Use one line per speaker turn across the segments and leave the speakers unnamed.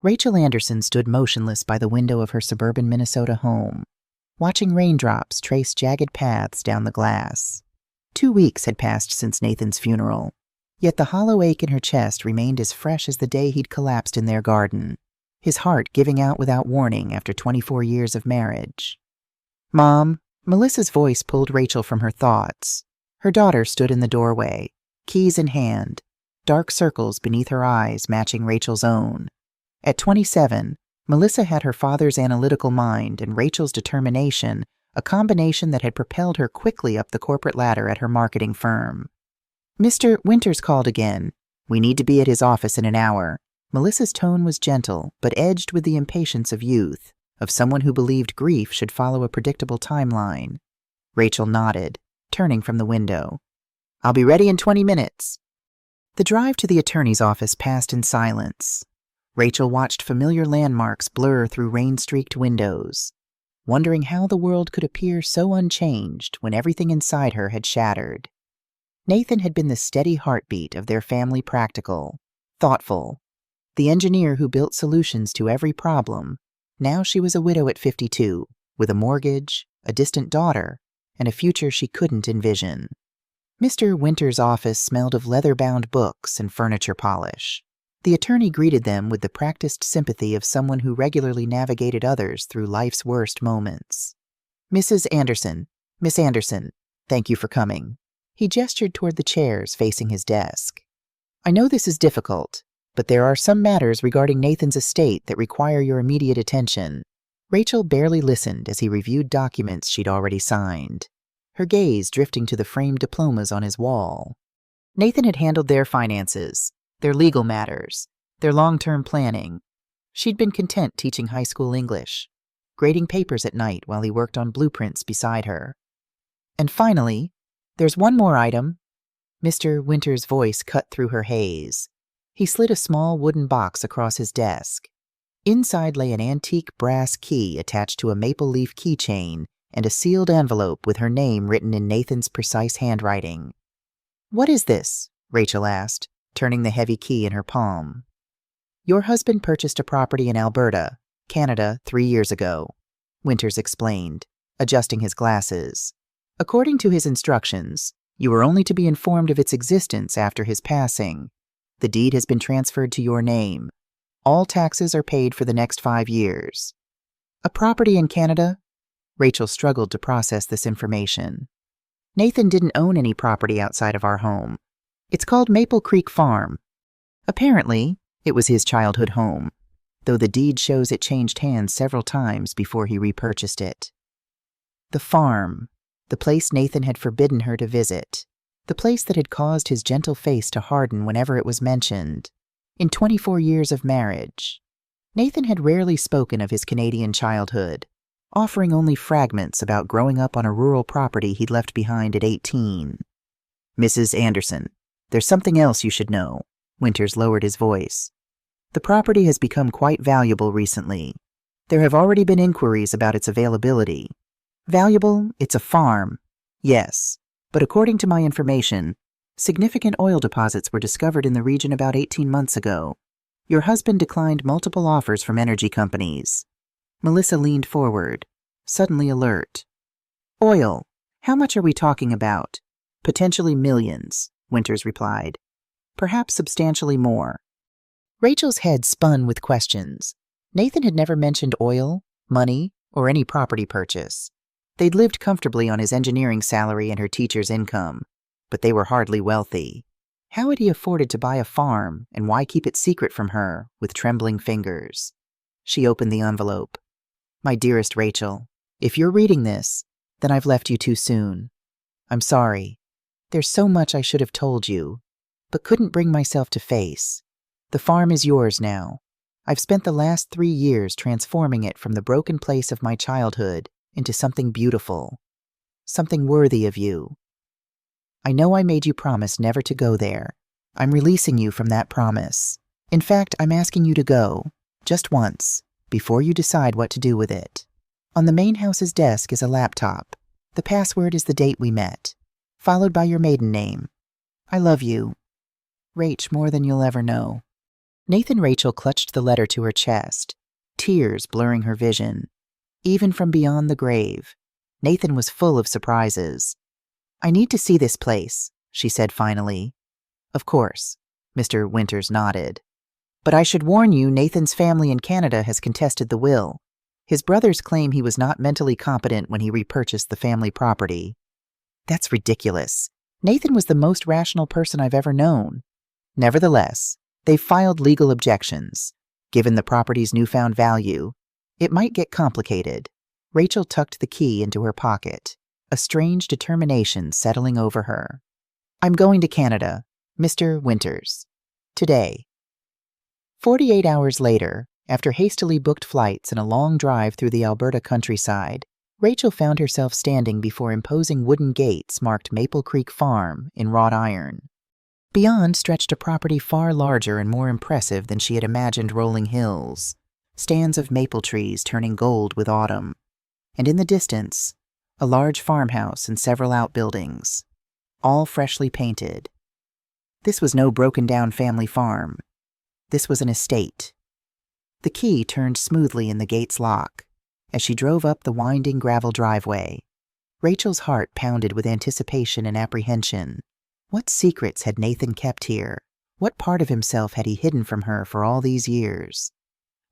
Rachel Anderson stood motionless by the window of her suburban Minnesota home, watching raindrops trace jagged paths down the glass. 2 weeks had passed since Nathan's funeral, yet the hollow ache in her chest remained as fresh as the day he'd collapsed in their garden, his heart giving out without warning after 24 years of marriage. "Mom," Melissa's voice pulled Rachel from her thoughts. Her daughter stood in the doorway, keys in hand, dark circles beneath her eyes matching Rachel's own. At 27, Melissa had her father's analytical mind and Rachel's determination, a combination that had propelled her quickly up the corporate ladder at her marketing firm. "Mr. Winters called again. We need to be at his office in an hour." Melissa's tone was gentle, but edged with the impatience of youth, of someone who believed grief should follow a predictable timeline. Rachel nodded, turning from the window. "I'll be ready in 20 minutes. The drive to the attorney's office passed in silence. Rachel watched familiar landmarks blur through rain-streaked windows, wondering how the world could appear so unchanged when everything inside her had shattered. Nathan had been the steady heartbeat of their family, practical, thoughtful, the engineer who built solutions to every problem. Now she was a widow at 52, with a mortgage, a distant daughter, and a future she couldn't envision. Mr. Winters' office smelled of leather-bound books and furniture polish. The attorney greeted them with the practiced sympathy of someone who regularly navigated others through life's worst moments. Miss Anderson, thank you for coming." He gestured toward the chairs facing his desk. "I know this is difficult, but there are some matters regarding Nathan's estate that require your immediate attention." Rachel barely listened as he reviewed documents she'd already signed, her gaze drifting to the framed diplomas on his wall. Nathan had handled their finances, their legal matters, their long-term planning. She'd been content teaching high school English, grading papers at night while he worked on blueprints beside her. "And finally, there's one more item." Mr. Winters' voice cut through her haze. He slid a small wooden box across his desk. Inside lay an antique brass key attached to a maple leaf keychain and a sealed envelope with her name written in Nathan's precise handwriting. "What is this?" Rachel asked, turning the heavy key in her palm. "Your husband purchased a property in Alberta, Canada, 3 years ago," Winters explained, adjusting his glasses. "According to his instructions, you were only to be informed of its existence after his passing. The deed has been transferred to your name. All taxes are paid for the next 5 years. A property in Canada?" Rachel struggled to process this information. "Nathan didn't own any property outside of our home. It's called Maple Creek Farm. Apparently, it was his childhood home, though the deed shows it changed hands several times before he repurchased it." The farm, the place Nathan had forbidden her to visit, the place that had caused his gentle face to harden whenever it was mentioned. In 24 years of marriage, Nathan had rarely spoken of his Canadian childhood, offering only fragments about growing up on a rural property he'd left behind at 18. "Mrs. Anderson, there's something else you should know." Winters lowered his voice. "The property has become quite valuable recently. There have already been inquiries about its availability. Valuable? It's a farm. Yes, but according to my information, significant oil deposits were discovered in the region about 18 months ago. Your husband declined multiple offers from energy companies." Melissa leaned forward, suddenly alert. "Oil? How much are we talking about?" "Potentially millions," Winters replied. "Perhaps substantially more." Rachel's head spun with questions. Nathan had never mentioned oil, money, or any property purchase. They'd lived comfortably on his engineering salary and her teacher's income, but they were hardly wealthy. How had he afforded to buy a farm, and why keep it secret from her, with trembling fingers? She opened the envelope. "My dearest Rachel, if you're reading this, then I've left you too soon. I'm sorry. There's so much I should have told you, but couldn't bring myself to face. The farm is yours now. I've spent the last 3 years transforming it from the broken place of my childhood into something beautiful, something worthy of you. I know I made you promise never to go there. I'm releasing you from that promise. In fact, I'm asking you to go, just once, before you decide what to do with it. On the main house's desk is a laptop. The password is the date we met, followed by your maiden name. I love you. Rach, more than you'll ever know." Rachel clutched the letter to her chest, tears blurring her vision. Even from beyond the grave, Nathan was full of surprises. "I need to see this place," she said finally. "Of course," Mr. Winters nodded. "But I should warn you, Nathan's family in Canada has contested the will. His brothers claim he was not mentally competent when he repurchased the family property." "That's ridiculous. Nathan was the most rational person I've ever known." "Nevertheless, they've filed legal objections. Given the property's newfound value, it might get complicated." Rachel tucked the key into her pocket, a strange determination settling over her. "I'm going to Canada, Mr. Winters. Today." 48 hours later, after hastily booked flights and a long drive through the Alberta countryside, Rachel found herself standing before imposing wooden gates marked Maple Creek Farm in wrought iron. Beyond stretched a property far larger and more impressive than she had imagined rolling hills, stands of maple trees turning gold with autumn, and in the distance, a large farmhouse and several outbuildings, all freshly painted. This was no broken-down family farm. This was an estate. The key turned smoothly in the gate's lock as she drove up the winding gravel driveway. Rachel's heart pounded with anticipation and apprehension. What secrets had Nathan kept here? What part of himself had he hidden from her for all these years?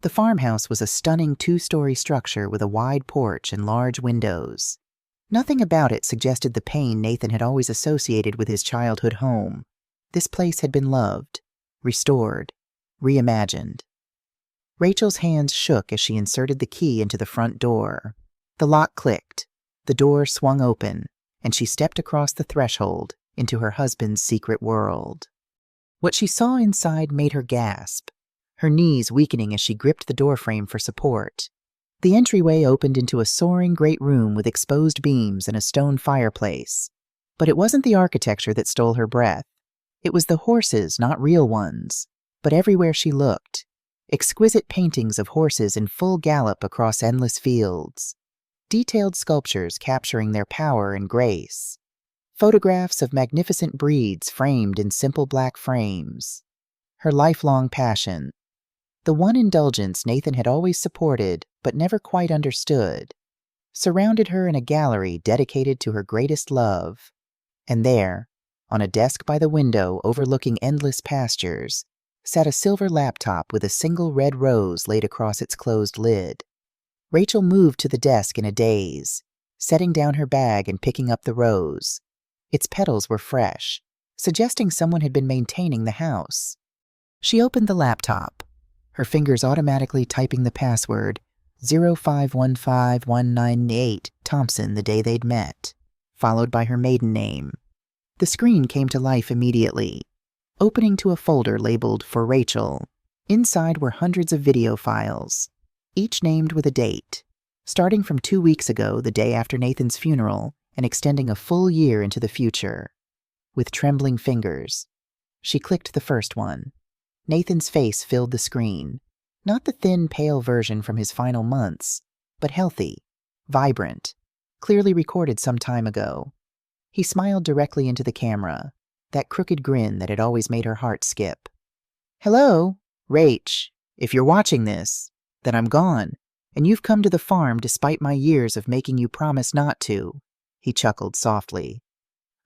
The farmhouse was a stunning 2-story structure with a wide porch and large windows. Nothing about it suggested the pain Nathan had always associated with his childhood home. This place had been loved, restored, reimagined. Rachel's hands shook as she inserted the key into the front door. The lock clicked, the door swung open, and she stepped across the threshold into her husband's secret world. What she saw inside made her gasp, her knees weakening as she gripped the doorframe for support. The entryway opened into a soaring great room with exposed beams and a stone fireplace. But it wasn't the architecture that stole her breath. It was the horses, not real ones, but everywhere she looked. Exquisite paintings of horses in full gallop across endless fields. Detailed sculptures capturing their power and grace. Photographs of magnificent breeds framed in simple black frames. Her lifelong passion. The one indulgence Nathan had always supported but never quite understood. Surrounded her in a gallery dedicated to her greatest love. And there, on a desk by the window overlooking endless pastures, sat a silver laptop with a single red rose laid across its closed lid. Rachel moved to the desk in a daze, setting down her bag and picking up the rose. Its petals were fresh, suggesting someone had been maintaining the house. She opened the laptop, her fingers automatically typing the password 0515198 Thompson the day they'd met, followed by her maiden name. The screen came to life immediately, opening to a folder labeled For Rachel. Inside were hundreds of video files, each named with a date, starting from 2 weeks ago, the day after Nathan's funeral, and extending a full year into the future. With trembling fingers, she clicked the first one. Nathan's face filled the screen, not the thin, pale version from his final months, but healthy, vibrant, clearly recorded some time ago. He smiled directly into the camera, that crooked grin that had always made her heart skip. "Hello, Rach. If you're watching this, then I'm gone, and you've come to the farm despite my years of making you promise not to." He chuckled softly.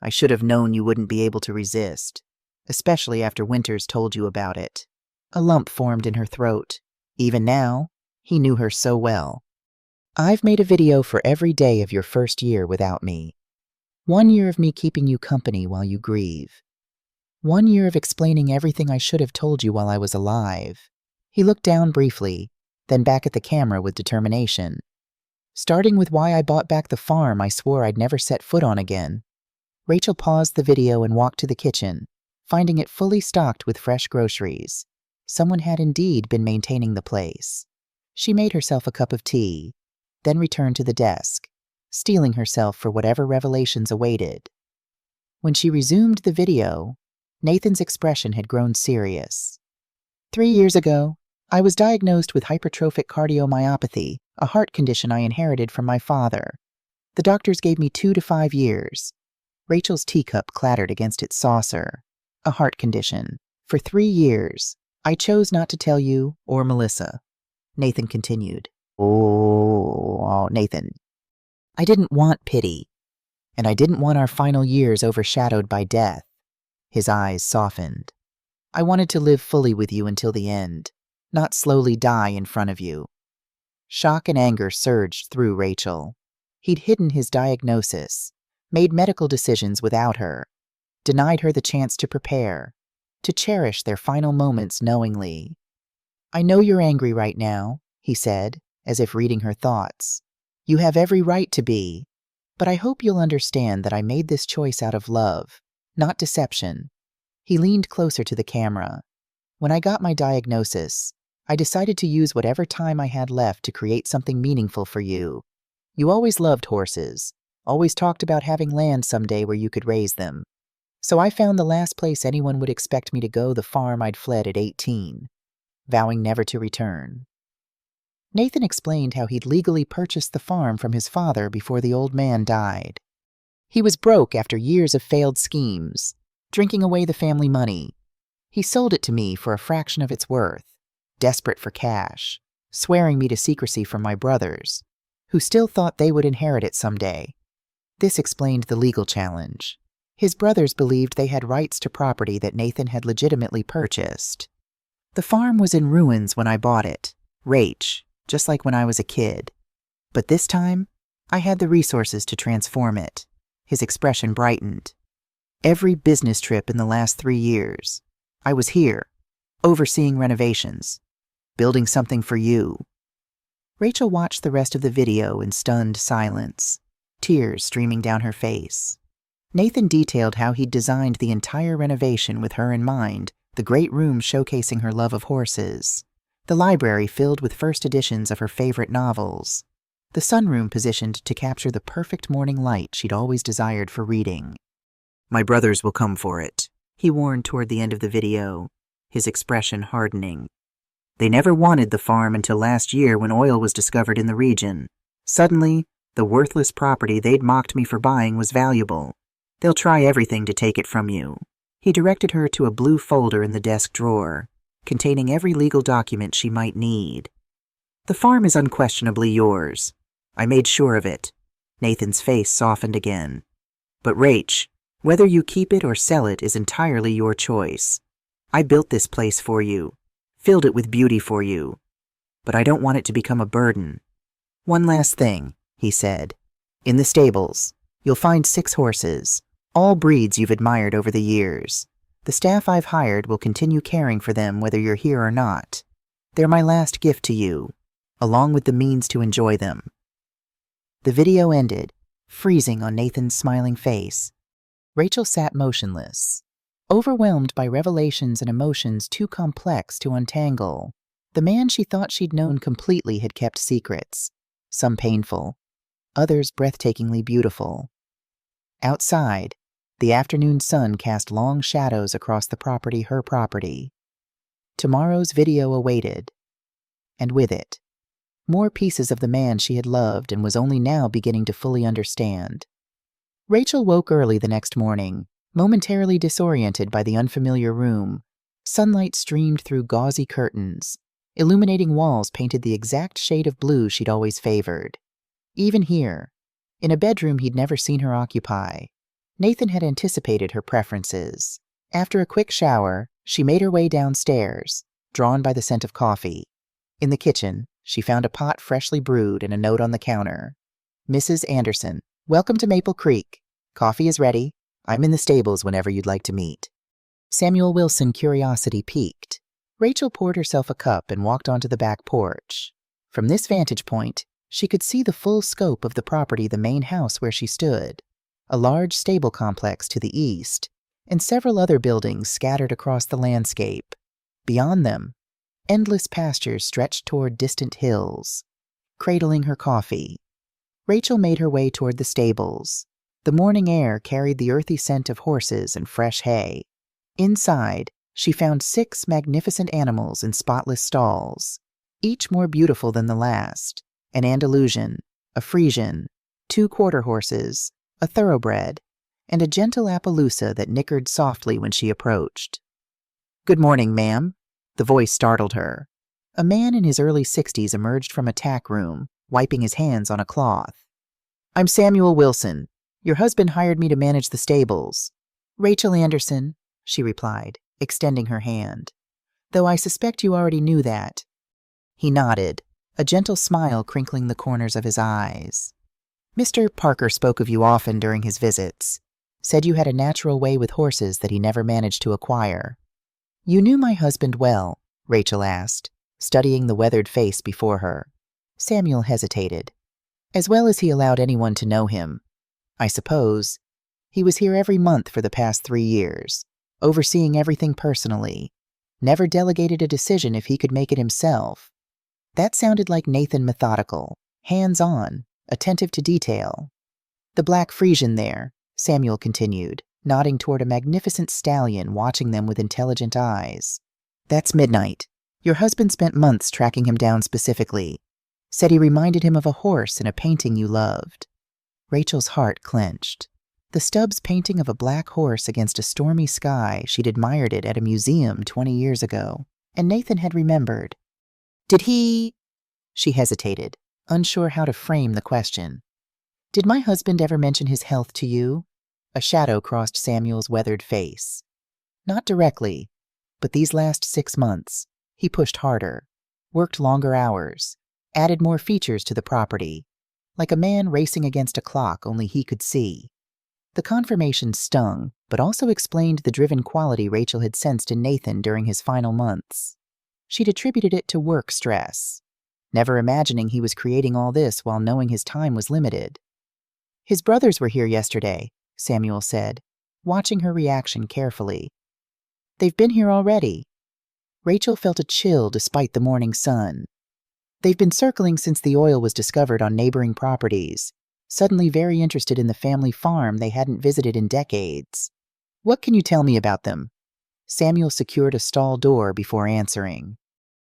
"I should have known you wouldn't be able to resist, especially after Winters told you about it." A lump formed in her throat. Even now, he knew her so well. "I've made a video for every day of your first year without me. 1 year of me keeping you company while you grieve. 1 year of explaining everything I should have told you while I was alive." He looked down briefly, then back at the camera with determination. "Starting with why I bought back the farm I swore I'd never set foot on again." Rachel paused the video and walked to the kitchen, finding it fully stocked with fresh groceries. Someone had indeed been maintaining the place. She made herself a cup of tea, then returned to the desk, steeling herself for whatever revelations awaited. When she resumed the video, Nathan's expression had grown serious. 3 years ago, I was diagnosed with hypertrophic cardiomyopathy, a heart condition I inherited from my father. The doctors gave me 2 to 5 years. Rachel's teacup clattered against its saucer. A heart condition. For 3 years. I chose not to tell you or Melissa, Nathan continued. Oh, Nathan. I didn't want pity, and I didn't want our final years overshadowed by death. His eyes softened. I wanted to live fully with you until the end, not slowly die in front of you. Shock and anger surged through Rachel. He'd hidden his diagnosis, made medical decisions without her, denied her the chance to prepare, to cherish their final moments knowingly. I know you're angry right now, he said, as if reading her thoughts. You have every right to be, but I hope you'll understand that I made this choice out of love, not deception. He leaned closer to the camera. When I got my diagnosis, I decided to use whatever time I had left to create something meaningful for you. You always loved horses, always talked about having land someday where you could raise them. So I found the last place anyone would expect me to go, the farm I'd fled at 18, vowing never to return. Nathan explained how he'd legally purchased the farm from his father before the old man died. He was broke after years of failed schemes, drinking away the family money. He sold it to me for a fraction of its worth, desperate for cash, swearing me to secrecy from my brothers, who still thought they would inherit it someday. This explained the legal challenge. His brothers believed they had rights to property that Nathan had legitimately purchased. The farm was in ruins when I bought it, Rach, just like when I was a kid. But this time, I had the resources to transform it. His expression brightened. Every business trip in the last 3 years, I was here, overseeing renovations, building something for you. Rachel watched the rest of the video in stunned silence, tears streaming down her face. Nathan detailed how he'd designed the entire renovation with her in mind, the great room showcasing her love of horses, the library filled with first editions of her favorite novels, the sunroom positioned to capture the perfect morning light she'd always desired for reading. My brothers will come for it, he warned toward the end of the video, his expression hardening. They never wanted the farm until last year when oil was discovered in the region. Suddenly, the worthless property they'd mocked me for buying was valuable. They'll try everything to take it from you. He directed her to a blue folder in the desk drawer, containing every legal document she might need. The farm is unquestionably yours. I made sure of it. Nathan's face softened again. But Rach, whether you keep it or sell it is entirely your choice. I built this place for you, filled it with beauty for you. But I don't want it to become a burden. One last thing, he said. In the stables, you'll find 6 horses, all breeds you've admired over the years. The staff I've hired will continue caring for them whether you're here or not. They're my last gift to you, along with the means to enjoy them. The video ended, freezing on Nathan's smiling face. Rachel sat motionless, overwhelmed by revelations and emotions too complex to untangle. The man she thought she'd known completely had kept secrets, some painful, others breathtakingly beautiful. Outside, the afternoon sun cast long shadows across the property, her property. Tomorrow's video awaited, and with it, more pieces of the man she had loved and was only now beginning to fully understand. Rachel woke early the next morning, momentarily disoriented by the unfamiliar room. Sunlight streamed through gauzy curtains, illuminating walls painted the exact shade of blue she'd always favored. Even here, in a bedroom he'd never seen her occupy, Nathan had anticipated her preferences. After a quick shower, she made her way downstairs, drawn by the scent of coffee. In the kitchen, she found a pot freshly brewed and a note on the counter. Mrs. Anderson, welcome to Maple Creek. Coffee is ready. I'm in the stables whenever you'd like to meet. Samuel Wilson, curiosity piqued. Rachel poured herself a cup and walked onto the back porch. From this vantage point, she could see the full scope of the property, the main house where she stood, a large stable complex to the east, and several other buildings scattered across the landscape. Beyond them, endless pastures stretched toward distant hills. Cradling her coffee, Rachel made her way toward the stables. The morning air carried the earthy scent of horses and fresh hay. Inside, she found 6 magnificent animals in spotless stalls, each more beautiful than the last: an Andalusian, a Frisian, 2 quarter horses, a thoroughbred, and a gentle Appaloosa that nickered softly when she approached. Good morning, ma'am. The voice startled her. A man in his early 60s emerged from a tack room, wiping his hands on a cloth. "I'm Samuel Wilson. Your husband hired me to manage the stables." "Rachel Anderson," she replied, extending her hand. "Though I suspect you already knew that." He nodded, a gentle smile crinkling the corners of his eyes. "Mr. Parker spoke of you often during his visits. Said you had a natural way with horses that he never managed to acquire." "You knew my husband well?" Rachel asked, studying the weathered face before her. Samuel hesitated. "As well as he allowed anyone to know him. I suppose. He was here every month for the past 3 years, overseeing everything personally. Never delegated a decision if he could make it himself." That sounded like Nathan methodical, hands-on, attentive to detail. "The black Frisian there," Samuel continued, nodding toward a magnificent stallion watching them with intelligent eyes. "That's Midnight. Your husband spent months tracking him down specifically. Said he reminded him of a horse in a painting you loved." Rachel's heart clenched. The Stubbs painting of a black horse against a stormy sky, she'd admired it at a museum 20 years ago, and Nathan had remembered. "Did he—" She hesitated, unsure how to frame the question. "Did my husband ever mention his health to you?" A shadow crossed Samuel's weathered face. "Not directly, but these last 6 months, he pushed harder, worked longer hours, added more features to the property, like a man racing against a clock only he could see." The confirmation stung, but also explained the driven quality Rachel had sensed in Nathan during his final months. She'd attributed it to work stress, never imagining he was creating all this while knowing his time was limited. "His brothers were here yesterday," Samuel said, watching her reaction carefully. "They've been here already." Rachel felt a chill despite the morning sun. "They've been circling since the oil was discovered on neighboring properties, suddenly very interested in the family farm they hadn't visited in decades." "What can you tell me about them?" Samuel secured a stall door before answering.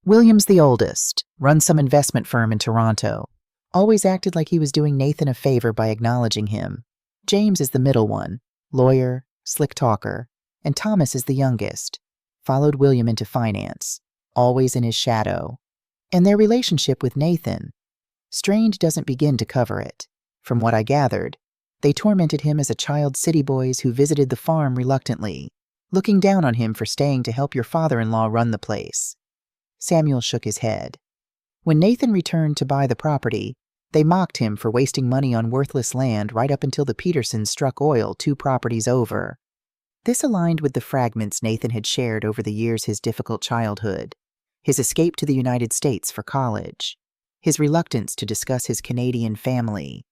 "William's the oldest, runs some investment firm in Toronto. Always acted like he was doing Nathan a favor by acknowledging him. James is the middle one, lawyer, slick talker, and Thomas is the youngest. Followed William into finance, always in his shadow. And their relationship with Nathan. Strained doesn't begin to cover it. From what I gathered, they tormented him as a child city boys who visited the farm reluctantly, looking down on him for staying to help your father-in-law run the place." Samuel shook his head. "When Nathan returned to buy the property, they mocked him for wasting money on worthless land right up until the Petersons struck oil 2 properties over." This aligned with the fragments Nathan had shared over the years his difficult childhood, his escape to the United States for college, his reluctance to discuss his Canadian family.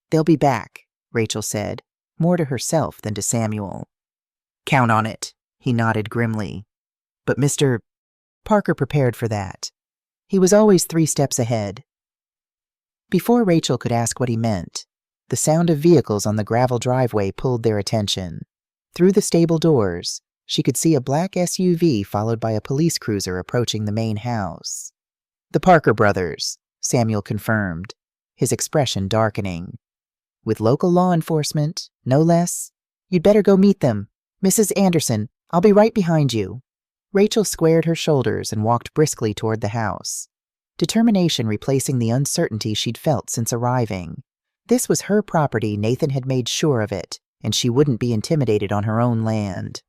"They'll be back," Rachel said, more to herself than to Samuel. "Count on it," he nodded grimly. But Mr. Parker prepared for that. He was always 3 steps ahead. Before Rachel could ask what he meant, the sound of vehicles on the gravel driveway pulled their attention. Through the stable doors, she could see a black SUV followed by a police cruiser approaching the main house. "The Parker brothers," Samuel confirmed, his expression darkening. "With local law enforcement, no less. You'd better go meet them. Mrs. Anderson, I'll be right behind you." Rachel squared her shoulders and walked briskly toward the house, determination replacing the uncertainty she'd felt since arriving. This was her property, Nathan had made sure of it, and she wouldn't be intimidated on her own land.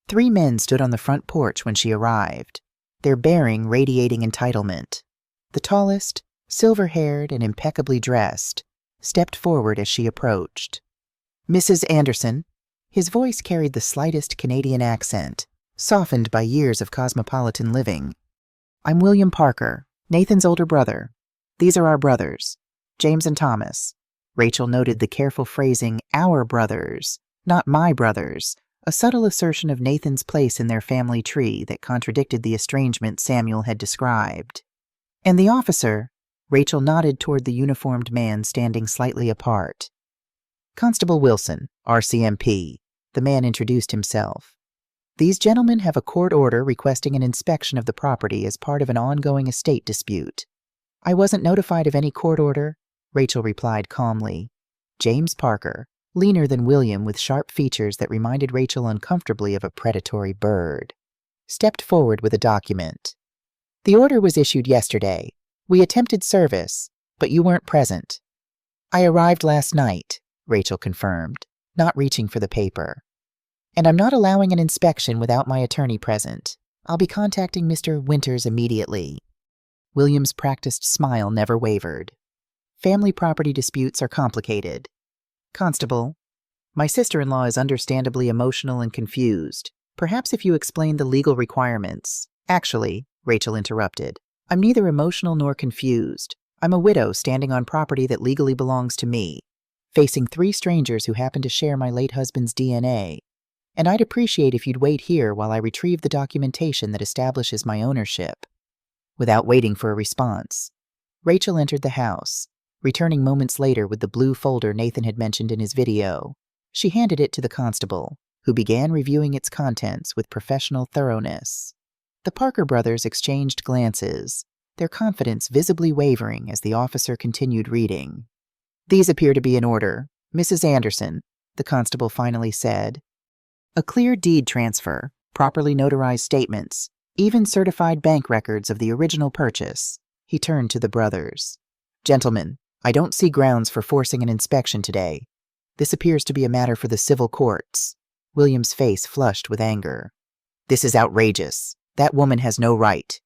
3 men stood on the front porch when she arrived, their bearing radiating entitlement. The tallest, silver-haired and impeccably dressed, stepped forward as she approached. "Mrs. Anderson." His voice carried the slightest Canadian accent, softened by years of cosmopolitan living. "I'm William Parker, Nathan's older brother. These are our brothers, James and Thomas." Rachel noted the careful phrasing, "our brothers," not "my brothers," a subtle assertion of Nathan's place in their family tree that contradicted the estrangement Samuel had described. "And the officer," Rachel nodded toward the uniformed man standing slightly apart. "Constable Wilson, RCMP," the man introduced himself. "These gentlemen have a court order requesting an inspection of the property as part of an ongoing estate dispute." "I wasn't notified of any court order," Rachel replied calmly. James Parker, leaner than William with sharp features that reminded Rachel uncomfortably of a predatory bird. stepped forward with a document. "The order was issued yesterday. We attempted service, but you weren't present." "I arrived last night," Rachel confirmed, not reaching for the paper. "And I'm not allowing an inspection without my attorney present. I'll be contacting Mr. Winters immediately." William's practiced smile never wavered. "Family property disputes are complicated. Constable, my sister-in-law is understandably emotional and confused. Perhaps if you explain the legal requirements." "Actually," Rachel interrupted, "I'm neither emotional nor confused. I'm a widow standing on property that legally belongs to me, facing 3 strangers who happen to share my late husband's DNA. And I'd appreciate if you'd wait here while I retrieve the documentation that establishes my ownership." Without waiting for a response, Rachel entered the house, returning moments later with the blue folder Nathan had mentioned in his video. She handed it to the constable, who began reviewing its contents with professional thoroughness. The Parker brothers exchanged glances, their confidence visibly wavering as the officer continued reading. "These appear to be in order, Mrs. Anderson," the constable finally said. "A clear deed transfer, properly notarized statements, even certified bank records of the original purchase." He turned to the brothers. "Gentlemen, I don't see grounds for forcing an inspection today. This appears to be a matter for the civil courts." William's face flushed with anger. "This is outrageous. That woman has no right."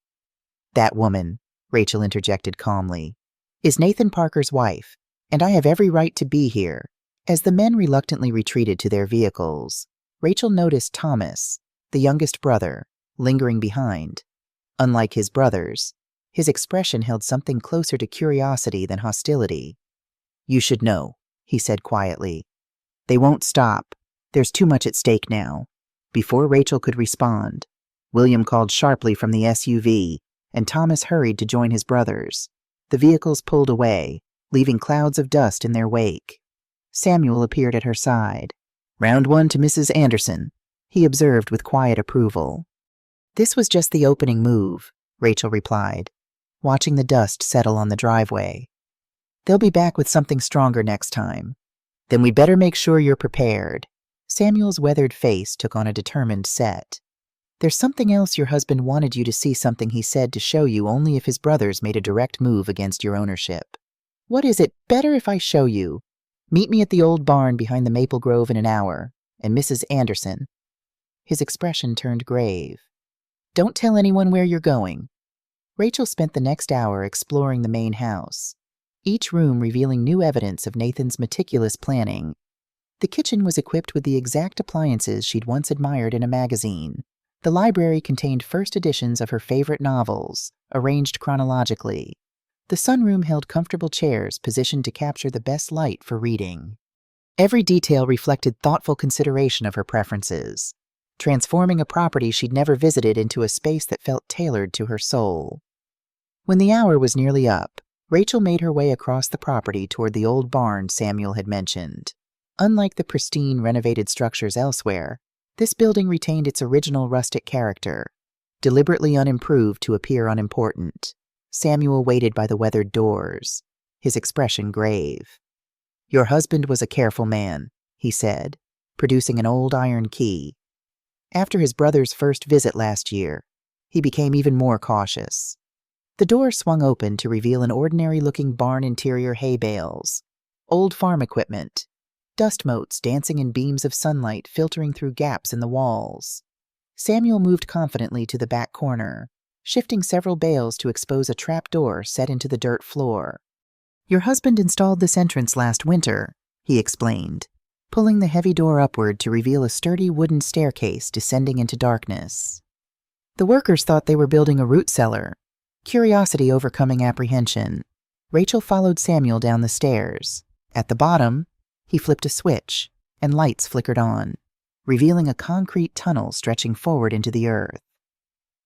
"That woman," Rachel interjected calmly, "is Nathan Parker's wife, and I have every right to be here." As the men reluctantly retreated to their vehicles, Rachel noticed Thomas, the youngest brother, lingering behind. Unlike his brothers, his expression held something closer to curiosity than hostility. "You should know," he said quietly. "They won't stop. There's too much at stake now." Before Rachel could respond, William called sharply from the SUV, and Thomas hurried to join his brothers. The vehicles pulled away, leaving clouds of dust in their wake. Samuel appeared at her side. "Round 1 to Mrs. Anderson," he observed with quiet approval. "This was just the opening move," Rachel replied, watching the dust settle on the driveway. "They'll be back with something stronger next time." "Then we'd better make sure you're prepared." Samuel's weathered face took on a determined set. "There's something else your husband wanted you to see, something he said to show you only if his brothers made a direct move against your ownership." "What is it? Better if I show you. Meet me at the old barn behind the maple grove in an hour, and Mrs. Anderson." His expression turned grave. "Don't tell anyone where you're going." Rachel spent the next hour exploring the main house, each room revealing new evidence of Nathan's meticulous planning. The kitchen was equipped with the exact appliances she'd once admired in a magazine. The library contained first editions of her favorite novels, arranged chronologically. The sunroom held comfortable chairs positioned to capture the best light for reading. Every detail reflected thoughtful consideration of her preferences, transforming a property she'd never visited into a space that felt tailored to her soul. When the hour was nearly up, Rachel made her way across the property toward the old barn Samuel had mentioned. Unlike the pristine, renovated structures elsewhere, this building retained its original rustic character, deliberately unimproved to appear unimportant. Samuel waited by the weathered doors, his expression grave. "Your husband was a careful man," he said, producing an old iron key. "After his brother's first visit last year, he became even more cautious." The door swung open to reveal an ordinary-looking barn interior hay bales, old farm equipment, dust motes dancing in beams of sunlight filtering through gaps in the walls. Samuel moved confidently to the back corner, shifting several bales to expose a trap door set into the dirt floor. "Your husband installed this entrance last winter," he explained, pulling the heavy door upward to reveal a sturdy wooden staircase descending into darkness. The workers thought they were building a root cellar, curiosity overcoming apprehension. Rachel followed Samuel down the stairs. At the bottom, he flipped a switch, and lights flickered on, revealing a concrete tunnel stretching forward into the earth.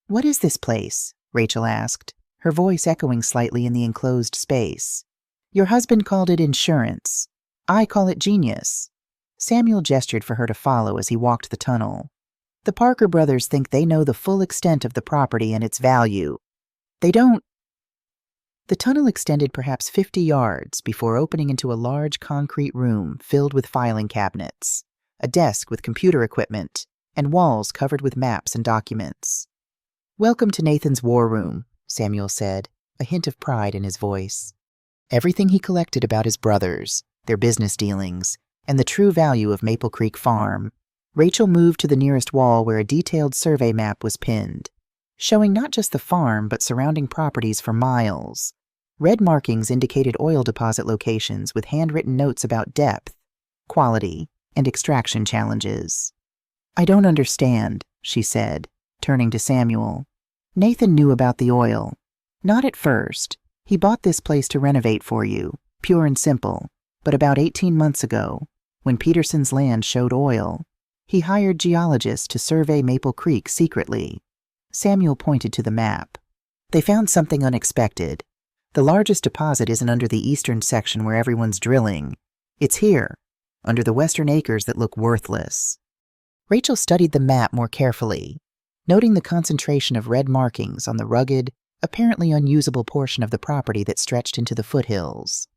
"What is this place?" Rachel asked, her voice echoing slightly in the enclosed space. "Your husband called it insurance. I call it genius." Samuel gestured for her to follow as he walked the tunnel. "The Parker brothers think they know the full extent of the property and its value. They don't." The tunnel extended perhaps 50 yards before opening into a large concrete room filled with filing cabinets, a desk with computer equipment, and walls covered with maps and documents. "Welcome to Nathan's war room," Samuel said, a hint of pride in his voice. Everything he collected about his brothers, their business dealings, and the true value of Maple Creek Farm. Rachel moved to the nearest wall where a detailed survey map was pinned, showing not just the farm but surrounding properties for miles. Red markings indicated oil deposit locations with handwritten notes about depth, quality, and extraction challenges. "I don't understand," she said, turning to Samuel. "Nathan knew about the oil. Not at first. He bought this place to renovate for you, pure and simple. But about 18 months ago, when Peterson's land showed oil, he hired geologists to survey Maple Creek secretly." Samuel pointed to the map. "They found something unexpected. The largest deposit isn't under the eastern section where everyone's drilling. It's here, under the western acres that look worthless." Rachel studied the map more carefully, noting the concentration of red markings on the rugged, apparently unusable portion of the property that stretched into the foothills.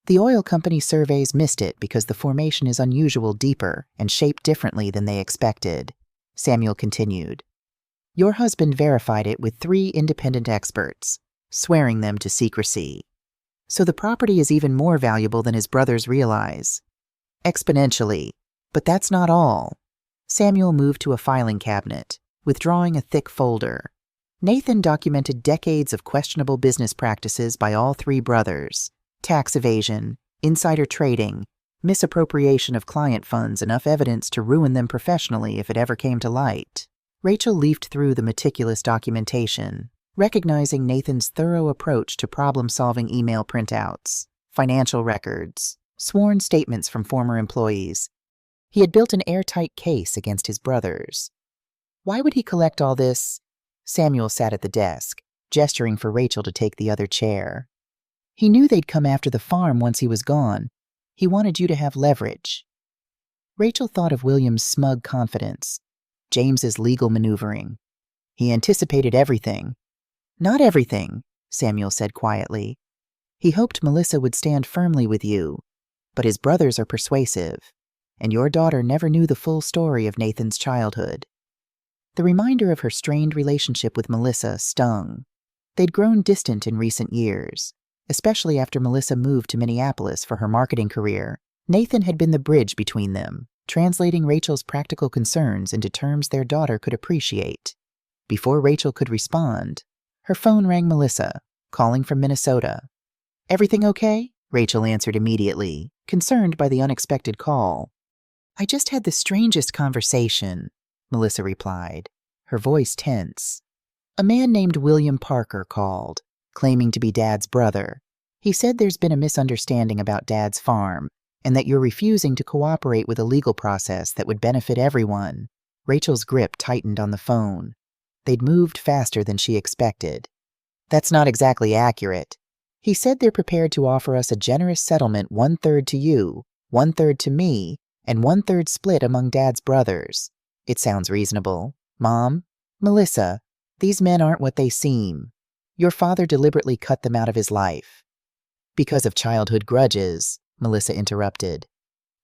"The oil company surveys missed it because the formation is unusual deeper and shaped differently than they expected," Samuel continued. "Your husband verified it with 3 independent experts, swearing them to secrecy. So the property is even more valuable than his brothers realize. Exponentially. But that's not all." Samuel moved to a filing cabinet, withdrawing a thick folder. Nathan documented decades of questionable business practices by all 3 brothers: tax evasion, insider trading, misappropriation of client funds, enough evidence to ruin them professionally if it ever came to light. Rachel leafed through the meticulous documentation, recognizing Nathan's thorough approach to problem-solving email printouts, financial records, sworn statements from former employees. He had built an airtight case against his brothers. Why would he collect all this? Samuel sat at the desk, gesturing for Rachel to take the other chair. "He knew they'd come after the farm once he was gone. He wanted you to have leverage." Rachel thought of William's smug confidence, James's legal maneuvering. "He anticipated everything." "Not everything," Samuel said quietly. "He hoped Melissa would stand firmly with you, but his brothers are persuasive, and your daughter never knew the full story of Nathan's childhood." The reminder of her strained relationship with Melissa stung. They'd grown distant in recent years, especially after Melissa moved to Minneapolis for her marketing career. Nathan had been the bridge between them, translating Rachel's practical concerns into terms their daughter could appreciate. Before Rachel could respond, her phone rang Melissa, calling from Minnesota. "Everything okay?" Rachel answered immediately, concerned by the unexpected call. "I just had the strangest conversation," Melissa replied, her voice tense. "A man named William Parker called, claiming to be Dad's brother. He said there's been a misunderstanding about Dad's farm, and that you're refusing to cooperate with a legal process that would benefit everyone." Rachel's grip tightened on the phone. They'd moved faster than she expected. "That's not exactly accurate. He said they're prepared to offer us a generous settlement, 1/3 to you, 1/3 to me, and 1/3 split among Dad's brothers. It sounds reasonable. Mom, Melissa, these men aren't what they seem. Your father deliberately cut them out of his life." "Because of childhood grudges," Melissa interrupted.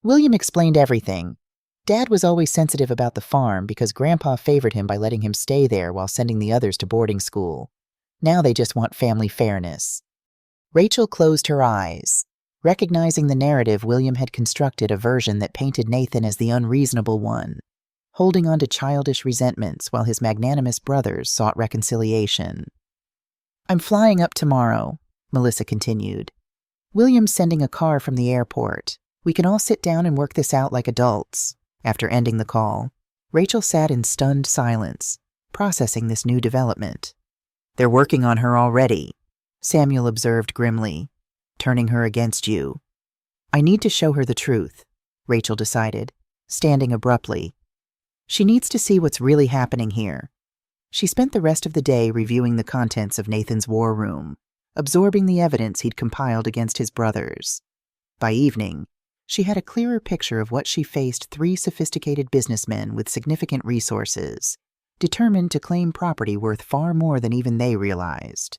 "William explained everything. Dad was always sensitive about the farm because Grandpa favored him by letting him stay there while sending the others to boarding school. Now they just want family fairness." Rachel closed her eyes, recognizing the narrative William had constructed, a version that painted Nathan as the unreasonable one, holding on to childish resentments while his magnanimous brothers sought reconciliation. "I'm flying up tomorrow," Melissa continued. "William's sending a car from the airport. We can all sit down and work this out like adults." After ending the call, Rachel sat in stunned silence, processing this new development. "They're working on her already," Samuel observed grimly, "turning her against you." "I need to show her the truth," Rachel decided, standing abruptly. "She needs to see what's really happening here." She spent the rest of the day reviewing the contents of Nathan's war room, absorbing the evidence he'd compiled against his brothers. By evening, she had a clearer picture of what she faced: 3 sophisticated businessmen with significant resources, determined to claim property worth far more than even they realized.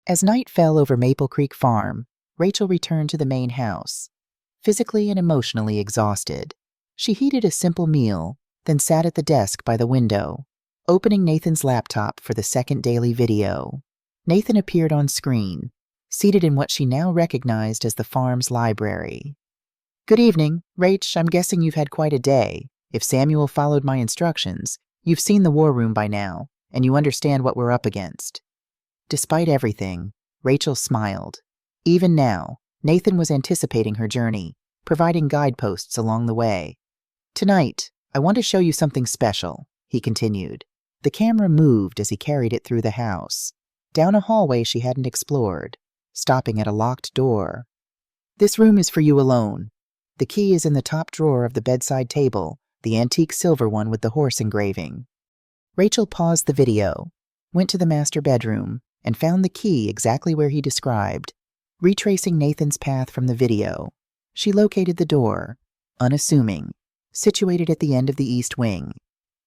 As night fell over Maple Creek Farm, Rachel returned to the main house, physically and emotionally exhausted. She heated a simple meal, then sat at the desk by the window, opening Nathan's laptop for the second daily video. Nathan appeared on screen, seated in what she now recognized as the farm's library. "Good evening. Rach, I'm guessing you've had quite a day. If Samuel followed my instructions, you've seen the war room by now, and you understand what we're up against." Despite everything, Rachel smiled. Even now, Nathan was anticipating her journey, providing guideposts along the way. "Tonight, I want to show you something special," he continued. The camera moved as he carried it through the house, down a hallway she hadn't explored, stopping at a locked door. "This room is for you alone. The key is in the top drawer of the bedside table, the antique silver one with the horse engraving." Rachel paused the video, went to the master bedroom, and found the key exactly where he described. Retracing Nathan's path from the video, she located the door, unassuming, situated at the end of the east wing.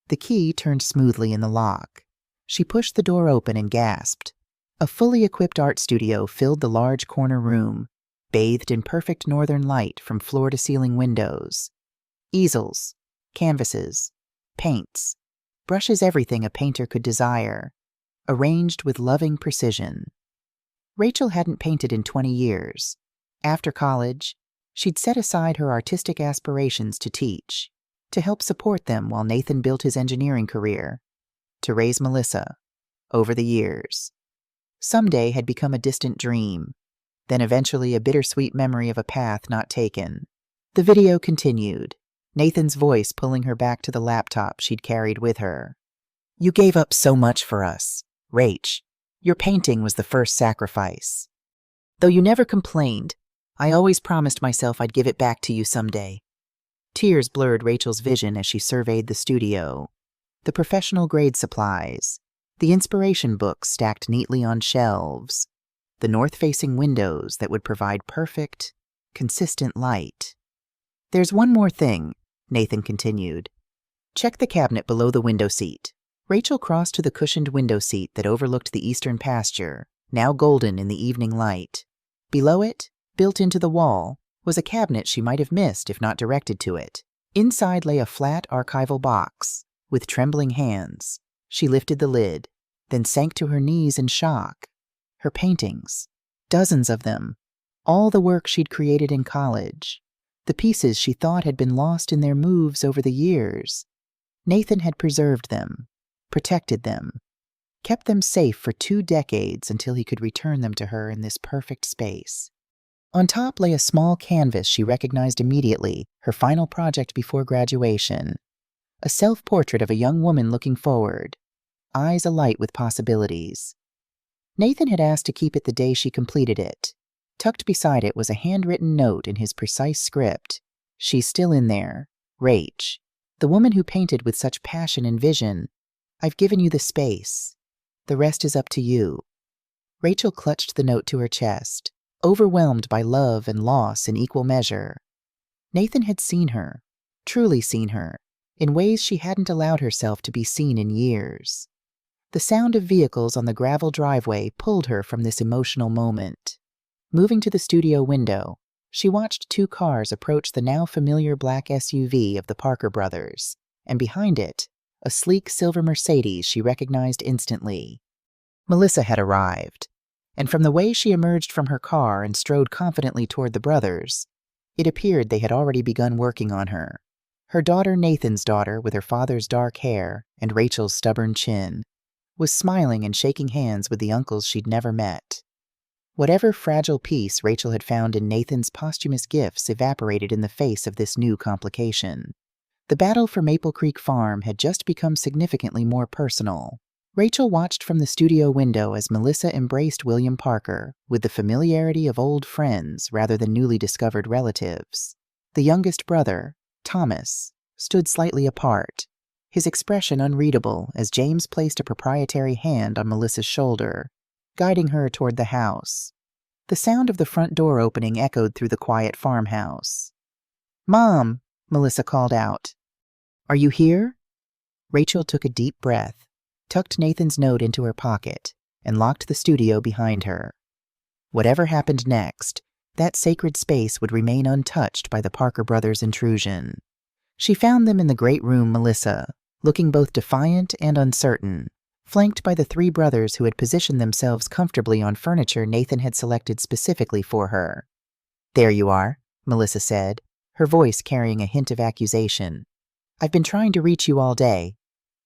The key turned smoothly in the lock. She pushed the door open and gasped. A fully equipped art studio filled the large corner room, bathed in perfect northern light from floor-to-ceiling windows. Easels, canvases, paints, brushes, everything a painter could desire, arranged with loving precision. Rachel hadn't painted in 20 years. After college, she'd set aside her artistic aspirations to teach, to help support them while Nathan built his engineering career, to raise Melissa, over the years. Someday had become a distant dream, then eventually a bittersweet memory of a path not taken. The video continued, Nathan's voice pulling her back to the laptop she'd carried with her. "You gave up so much for us, Rach. Your painting was the first sacrifice. Though you never complained, I always promised myself I'd give it back to you someday." Tears blurred Rachel's vision as she surveyed the studio. The professional grade supplies, the inspiration books stacked neatly on shelves, the north-facing windows that would provide perfect, consistent light. "There's one more thing," Nathan continued. "Check the cabinet below the window seat." Rachel crossed to the cushioned window seat that overlooked the eastern pasture, now golden in the evening light. Below it, built into the wall, was a cabinet she might have missed if not directed to it. Inside lay a flat archival box. With trembling hands, she lifted the lid, then sank to her knees in shock. Her paintings, dozens of them, all the work she'd created in college, the pieces she thought had been lost in their moves over the years. Nathan had preserved them, protected them, kept them safe for 2 decades until he could return them to her in this perfect space. On top lay a small canvas she recognized immediately, her final project before graduation. A self-portrait of a young woman looking forward, eyes alight with possibilities. Nathan had asked to keep it the day she completed it. Tucked beside it was a handwritten note in his precise script. "She's still in there. Rach, the woman who painted with such passion and vision. I've given you the space. The rest is up to you." Rachel clutched the note to her chest, overwhelmed by love and loss in equal measure. Nathan had seen her, truly seen her, in ways she hadn't allowed herself to be seen in years. The sound of vehicles on the gravel driveway pulled her from this emotional moment. Moving to the studio window, she watched 2 cars approach the now familiar black SUV of the Parker brothers, and behind it, a sleek silver Mercedes she recognized instantly. Melissa had arrived, and from the way she emerged from her car and strode confidently toward the brothers, it appeared they had already begun working on her. Her daughter, Nathan's daughter, with her father's dark hair and Rachel's stubborn chin, was smiling and shaking hands with the uncles she'd never met. Whatever fragile peace Rachel had found in Nathan's posthumous gifts evaporated in the face of this new complication. The battle for Maple Creek Farm had just become significantly more personal. Rachel watched from the studio window as Melissa embraced William Parker with the familiarity of old friends rather than newly discovered relatives. The youngest brother, Thomas, stood slightly apart, his expression unreadable as James placed a proprietary hand on Melissa's shoulder, guiding her toward the house. The sound of the front door opening echoed through the quiet farmhouse. "Mom," Melissa called out. "Are you here?" Rachel took a deep breath, tucked Nathan's note into her pocket, and locked the studio behind her. Whatever happened next, that sacred space would remain untouched by the Parker brothers' intrusion. She found them in the great room, Melissa, looking both defiant and uncertain, flanked by the three brothers who had positioned themselves comfortably on furniture Nathan had selected specifically for her. "There you are," Melissa said, her voice carrying a hint of accusation. "I've been trying to reach you all day."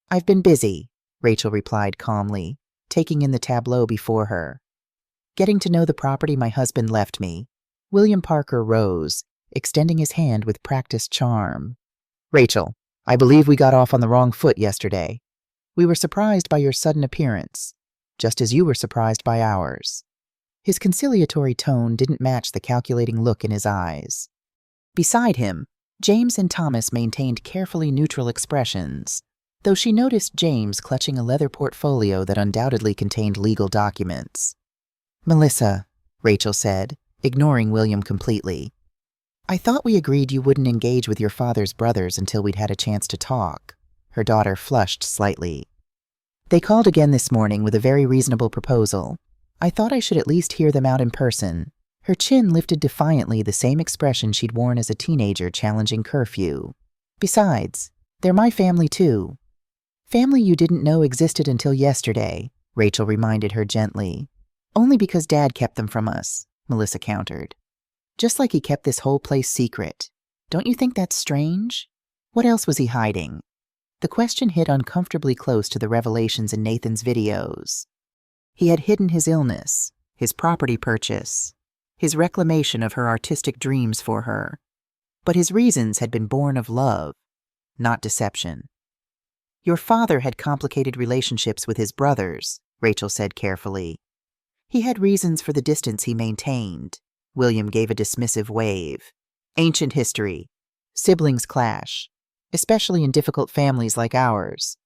"I've been busy," Rachel replied calmly, taking in the tableau before her. "Getting to know the property my husband left me." William Parker rose, extending his hand with practiced charm. "Rachel, I believe we got off on the wrong foot yesterday. We were surprised by your sudden appearance, just as you were surprised by ours." His conciliatory tone didn't match the calculating look in his eyes. Beside him, James and Thomas maintained carefully neutral expressions, though she noticed James clutching a leather portfolio that undoubtedly contained legal documents. "Melissa," Rachel said, ignoring William completely, "I thought we agreed you wouldn't engage with your father's brothers until we'd had a chance to talk." Her daughter flushed slightly. "They called again this morning with a very reasonable proposal. I thought I should at least hear them out in person." Her chin lifted defiantly, the same expression she'd worn as a teenager challenging curfew. "Besides, they're my family too." "Family you didn't know existed until yesterday," Rachel reminded her gently. "Only because Dad kept them from us," Melissa countered. "Just like he kept this whole place secret. Don't you think that's strange? What else was he hiding?" The question hit uncomfortably close to the revelations in Nathan's videos. He had hidden his illness, his property purchase, his reclamation of her artistic dreams for her. But his reasons had been born of love, not deception. "Your father had complicated relationships with his brothers," Rachel said carefully. "He had reasons for the distance he maintained." William gave a dismissive wave. "Ancient history. Siblings clash, especially in difficult families like ours.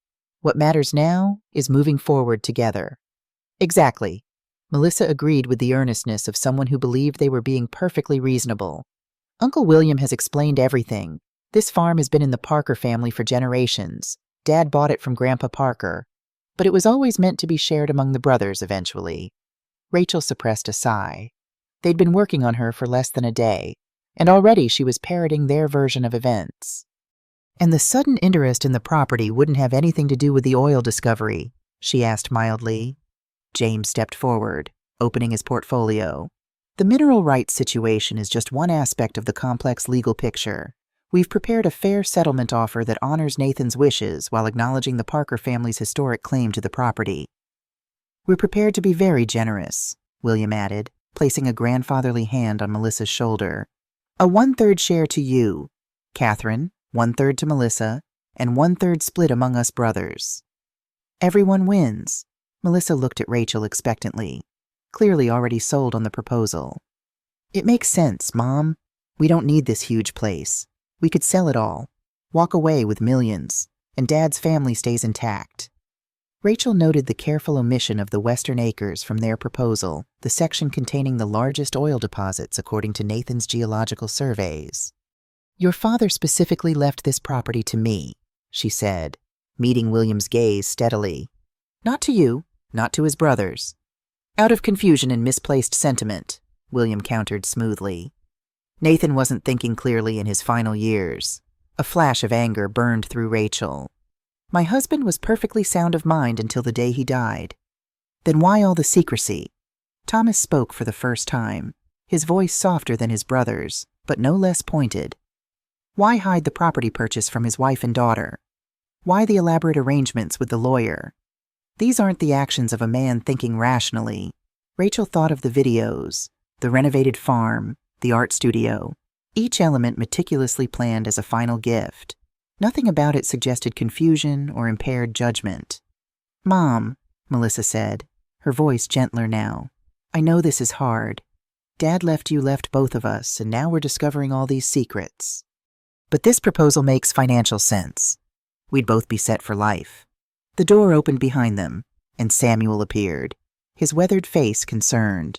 What matters now is moving forward together." "Exactly." Melissa agreed with the earnestness of someone who believed they were being perfectly reasonable. "Uncle William has explained everything. This farm has been in the Parker family for generations. Dad bought it from Grandpa Parker, but it was always meant to be shared among the brothers eventually." Rachel suppressed a sigh. They'd been working on her for less than a day, and already she was parroting their version of events. "And the sudden interest in the property wouldn't have anything to do with the oil discovery?" she asked mildly. James stepped forward, opening his portfolio. "The mineral rights situation is just one aspect of the complex legal picture. We've prepared a fair settlement offer that honors Nathan's wishes while acknowledging the Parker family's historic claim to the property." "We're prepared to be very generous," William added, placing a grandfatherly hand on Melissa's shoulder. "A 1/3 share to you, Catherine, 1/3 to Melissa, and 1/3 split among us brothers." "Everyone wins." Melissa looked at Rachel expectantly, clearly already sold on the proposal. "It makes sense, Mom. We don't need this huge place. We could sell it all, walk away with millions, and Dad's family stays intact." Rachel noted the careful omission of the Western Acres from their proposal, the section containing the largest oil deposits according to Nathan's geological surveys. "Your father specifically left this property to me," she said, meeting William's gaze steadily. "Not to you, not to his brothers." "Out of confusion and misplaced sentiment," William countered smoothly. Nathan wasn't thinking clearly in his final years. A flash of anger burned through Rachel. "My husband was perfectly sound of mind until the day he died." "Then why all the secrecy?" Thomas spoke for the first time, his voice softer than his brother's, but no less pointed. "Why hide the property purchase from his wife and daughter? Why the elaborate arrangements with the lawyer? These aren't the actions of a man thinking rationally." Rachel thought of the videos, the renovated farm, the art studio, each element meticulously planned as a final gift. Nothing about it suggested confusion or impaired judgment. "Mom," Melissa said, her voice gentler now, "I know this is hard. Dad left both of us, and now we're discovering all these secrets. But this proposal makes financial sense. We'd both be set for life." The door opened behind them, and Samuel appeared, his weathered face concerned.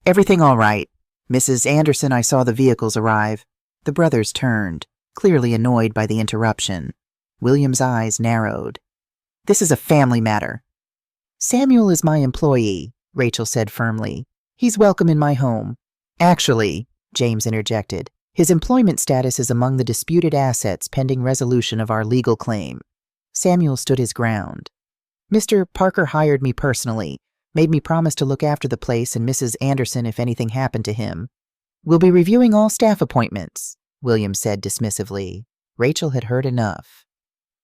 "Everything all right? Mrs. Anderson, I saw the vehicles arrive." The brothers turned, clearly annoyed by the interruption. William's eyes narrowed. "This is a family matter." "Samuel is my employee," Rachel said firmly. "He's welcome in my home." "Actually," James interjected, His employment status is among the disputed assets pending resolution of our legal claim. Samuel stood his ground. Mr. Parker hired me personally, made me promise to look after the place and Mrs. Anderson if anything happened to him. We'll be reviewing all staff appointments, William said dismissively. Rachel had heard enough.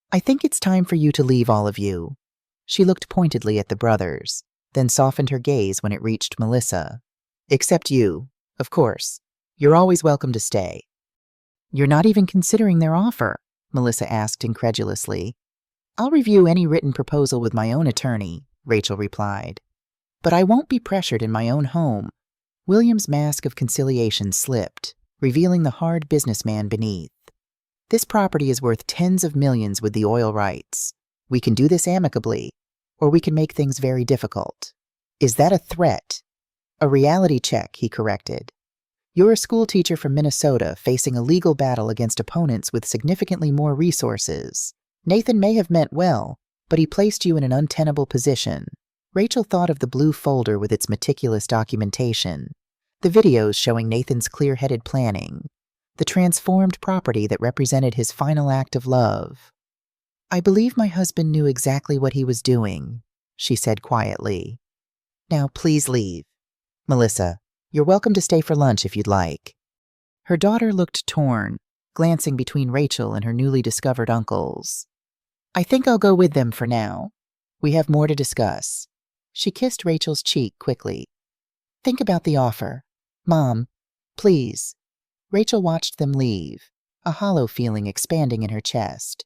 I think it's time for you to leave, all of you. She looked pointedly at the brothers, then softened her gaze when it reached Melissa. Except you, of course. You're always welcome to stay. You're not even considering their offer, Melissa asked incredulously. I'll review any written proposal with my own attorney, Rachel replied. But I won't be pressured in my own home. William's mask of conciliation slipped, revealing the hard businessman beneath. This property is worth tens of millions with the oil rights. We can do this amicably, or we can make things very difficult. Is that a threat? A reality check, he corrected. You're a school teacher from Minnesota facing a legal battle against opponents with significantly more resources. Nathan may have meant well, but he placed you in an untenable position. Rachel thought of the blue folder with its meticulous documentation, the videos showing Nathan's clear-headed planning, the transformed property that represented his final act of love. I believe my husband knew exactly what he was doing, she said quietly. Now please leave. Melissa, you're welcome to stay for lunch if you'd like. Her daughter looked torn, glancing between Rachel and her newly discovered uncles. I think I'll go with them for now. We have more to discuss. She kissed Rachel's cheek quickly. Think about the offer. Mom, please. Rachel watched them leave, a hollow feeling expanding in her chest.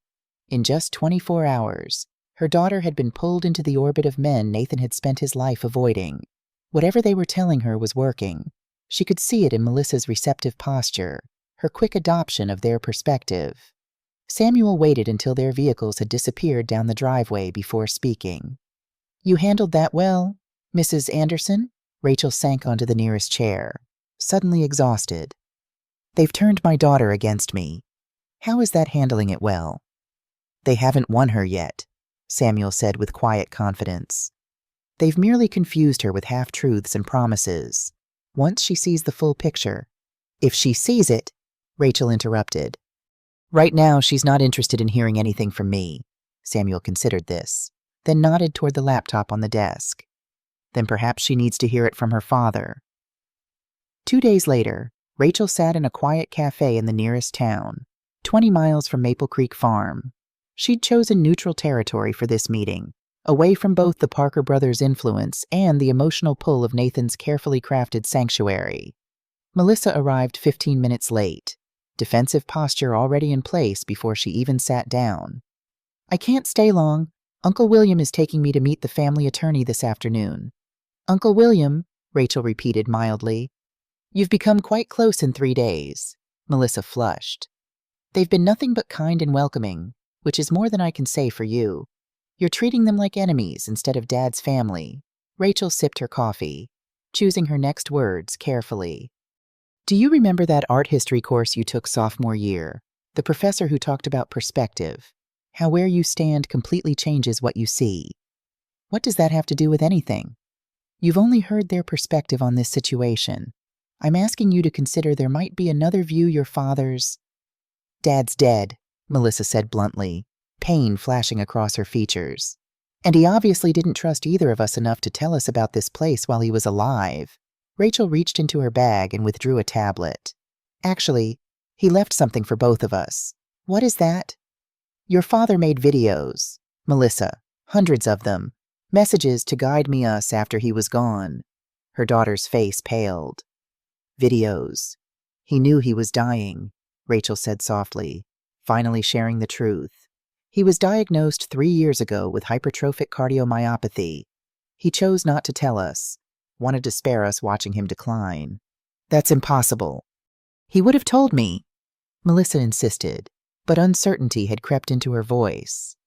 In just 24 hours, her daughter had been pulled into the orbit of men Nathan had spent his life avoiding. Whatever they were telling her was working. She could see it in Melissa's receptive posture, her quick adoption of their perspective. Samuel waited until their vehicles had disappeared down the driveway before speaking. You handled that well, Mrs. Anderson? Rachel sank onto the nearest chair, suddenly exhausted. They've turned my daughter against me. How is that handling it well? They haven't won her yet, Samuel said with quiet confidence. They've merely confused her with half-truths and promises. Once she sees the full picture. If she sees it, Rachel interrupted. Right now, she's not interested in hearing anything from me. Samuel considered this, then nodded toward the laptop on the desk. Then perhaps she needs to hear it from her father. 2 days later, Rachel sat in a quiet cafe in the nearest town, 20 miles from Maple Creek Farm. She'd chosen neutral territory for this meeting, away from both the Parker brothers' influence and the emotional pull of Nathan's carefully crafted sanctuary. Melissa arrived 15 minutes late, defensive posture already in place before she even sat down. I can't stay long. Uncle William is taking me to meet the family attorney this afternoon. Uncle William, Rachel repeated mildly. You've become quite close in 3 days. Melissa flushed. They've been nothing but kind and welcoming, which is more than I can say for you. You're treating them like enemies instead of Dad's family. Rachel sipped her coffee, choosing her next words carefully. Do you remember that art history course you took sophomore year? The professor who talked about perspective, how where you stand completely changes what you see. What does that have to do with anything? You've only heard their perspective on this situation. I'm asking you to consider there might be another view your father's... Dad's dead, Melissa said bluntly, pain flashing across her features. And he obviously didn't trust either of us enough to tell us about this place while he was alive. Rachel reached into her bag and withdrew a tablet. Actually, he left something for both of us. What is that? Your father made videos, Melissa, hundreds of them, messages to guide us after he was gone. Her daughter's face paled. Videos. He knew he was dying, Rachel said softly, finally sharing the truth. He was diagnosed 3 years ago with hypertrophic cardiomyopathy. He chose not to tell us, wanted to spare us watching him decline. That's impossible. He would have told me, Melissa insisted, but uncertainty had crept into her voice.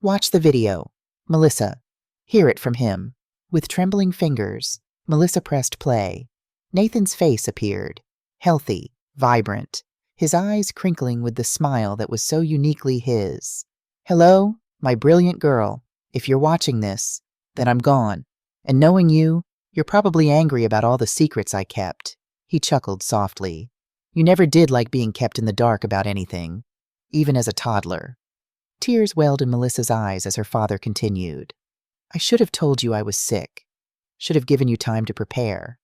Watch the video, Melissa. Hear it from him. With trembling fingers, Melissa pressed play. Nathan's face appeared, healthy, vibrant, his eyes crinkling with the smile that was so uniquely his. Hello, my brilliant girl. If you're watching this, then I'm gone. And knowing you, you're probably angry about all the secrets I kept. He chuckled softly. You never did like being kept in the dark about anything, even as a toddler. Tears welled in Melissa's eyes as her father continued. I should have told you I was sick. Should have given you time to prepare.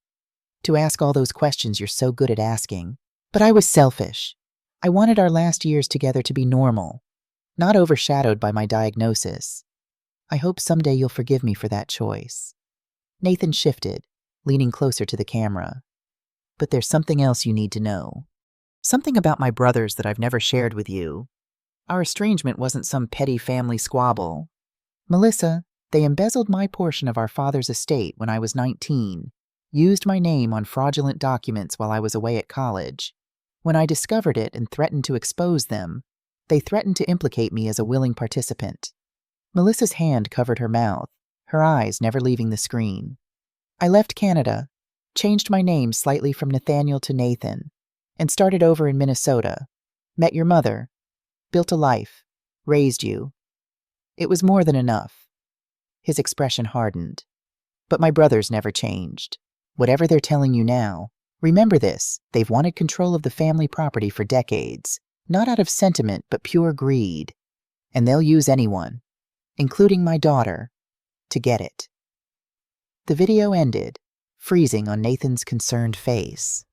To ask all those questions you're so good at asking. But I was selfish. I wanted our last years together to be normal, not overshadowed by my diagnosis. I hope someday you'll forgive me for that choice. Nathan shifted, leaning closer to the camera. But there's something else you need to know. Something about my brothers that I've never shared with you. Our estrangement wasn't some petty family squabble. Melissa, they embezzled my portion of our father's estate when I was 19, used my name on fraudulent documents while I was away at college. When I discovered it and threatened to expose them, they threatened to implicate me as a willing participant. Melissa's hand covered her mouth, her eyes never leaving the screen. I left Canada, changed my name slightly from Nathaniel to Nathan, and started over in Minnesota. Met your mother, built a life, raised you. It was more than enough. His expression hardened. But my brothers never changed. Whatever they're telling you now, remember this, they've wanted control of the family property for decades, not out of sentiment but pure greed. And they'll use anyone, including my daughter, to get it. The video ended, freezing on Nathan's concerned face.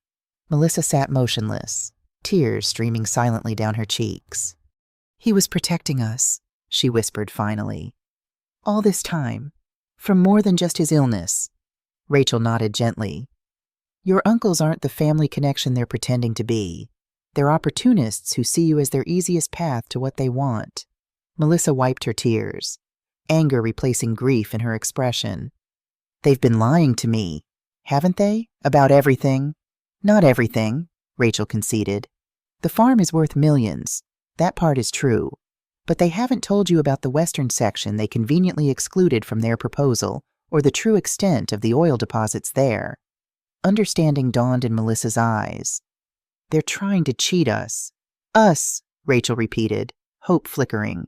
Melissa sat motionless, tears streaming silently down her cheeks. He was protecting us, she whispered finally. All this time, from more than just his illness. Rachel nodded gently. Your uncles aren't the family connection they're pretending to be. They're opportunists who see you as their easiest path to what they want. Melissa wiped her tears, anger replacing grief in her expression. They've been lying to me, haven't they? About everything? Not everything, Rachel conceded. The farm is worth millions. That part is true. But they haven't told you about the western section they conveniently excluded from their proposal, or the true extent of the oil deposits there. Understanding dawned in Melissa's eyes. They're trying to cheat us. Us, Rachel repeated, hope flickering.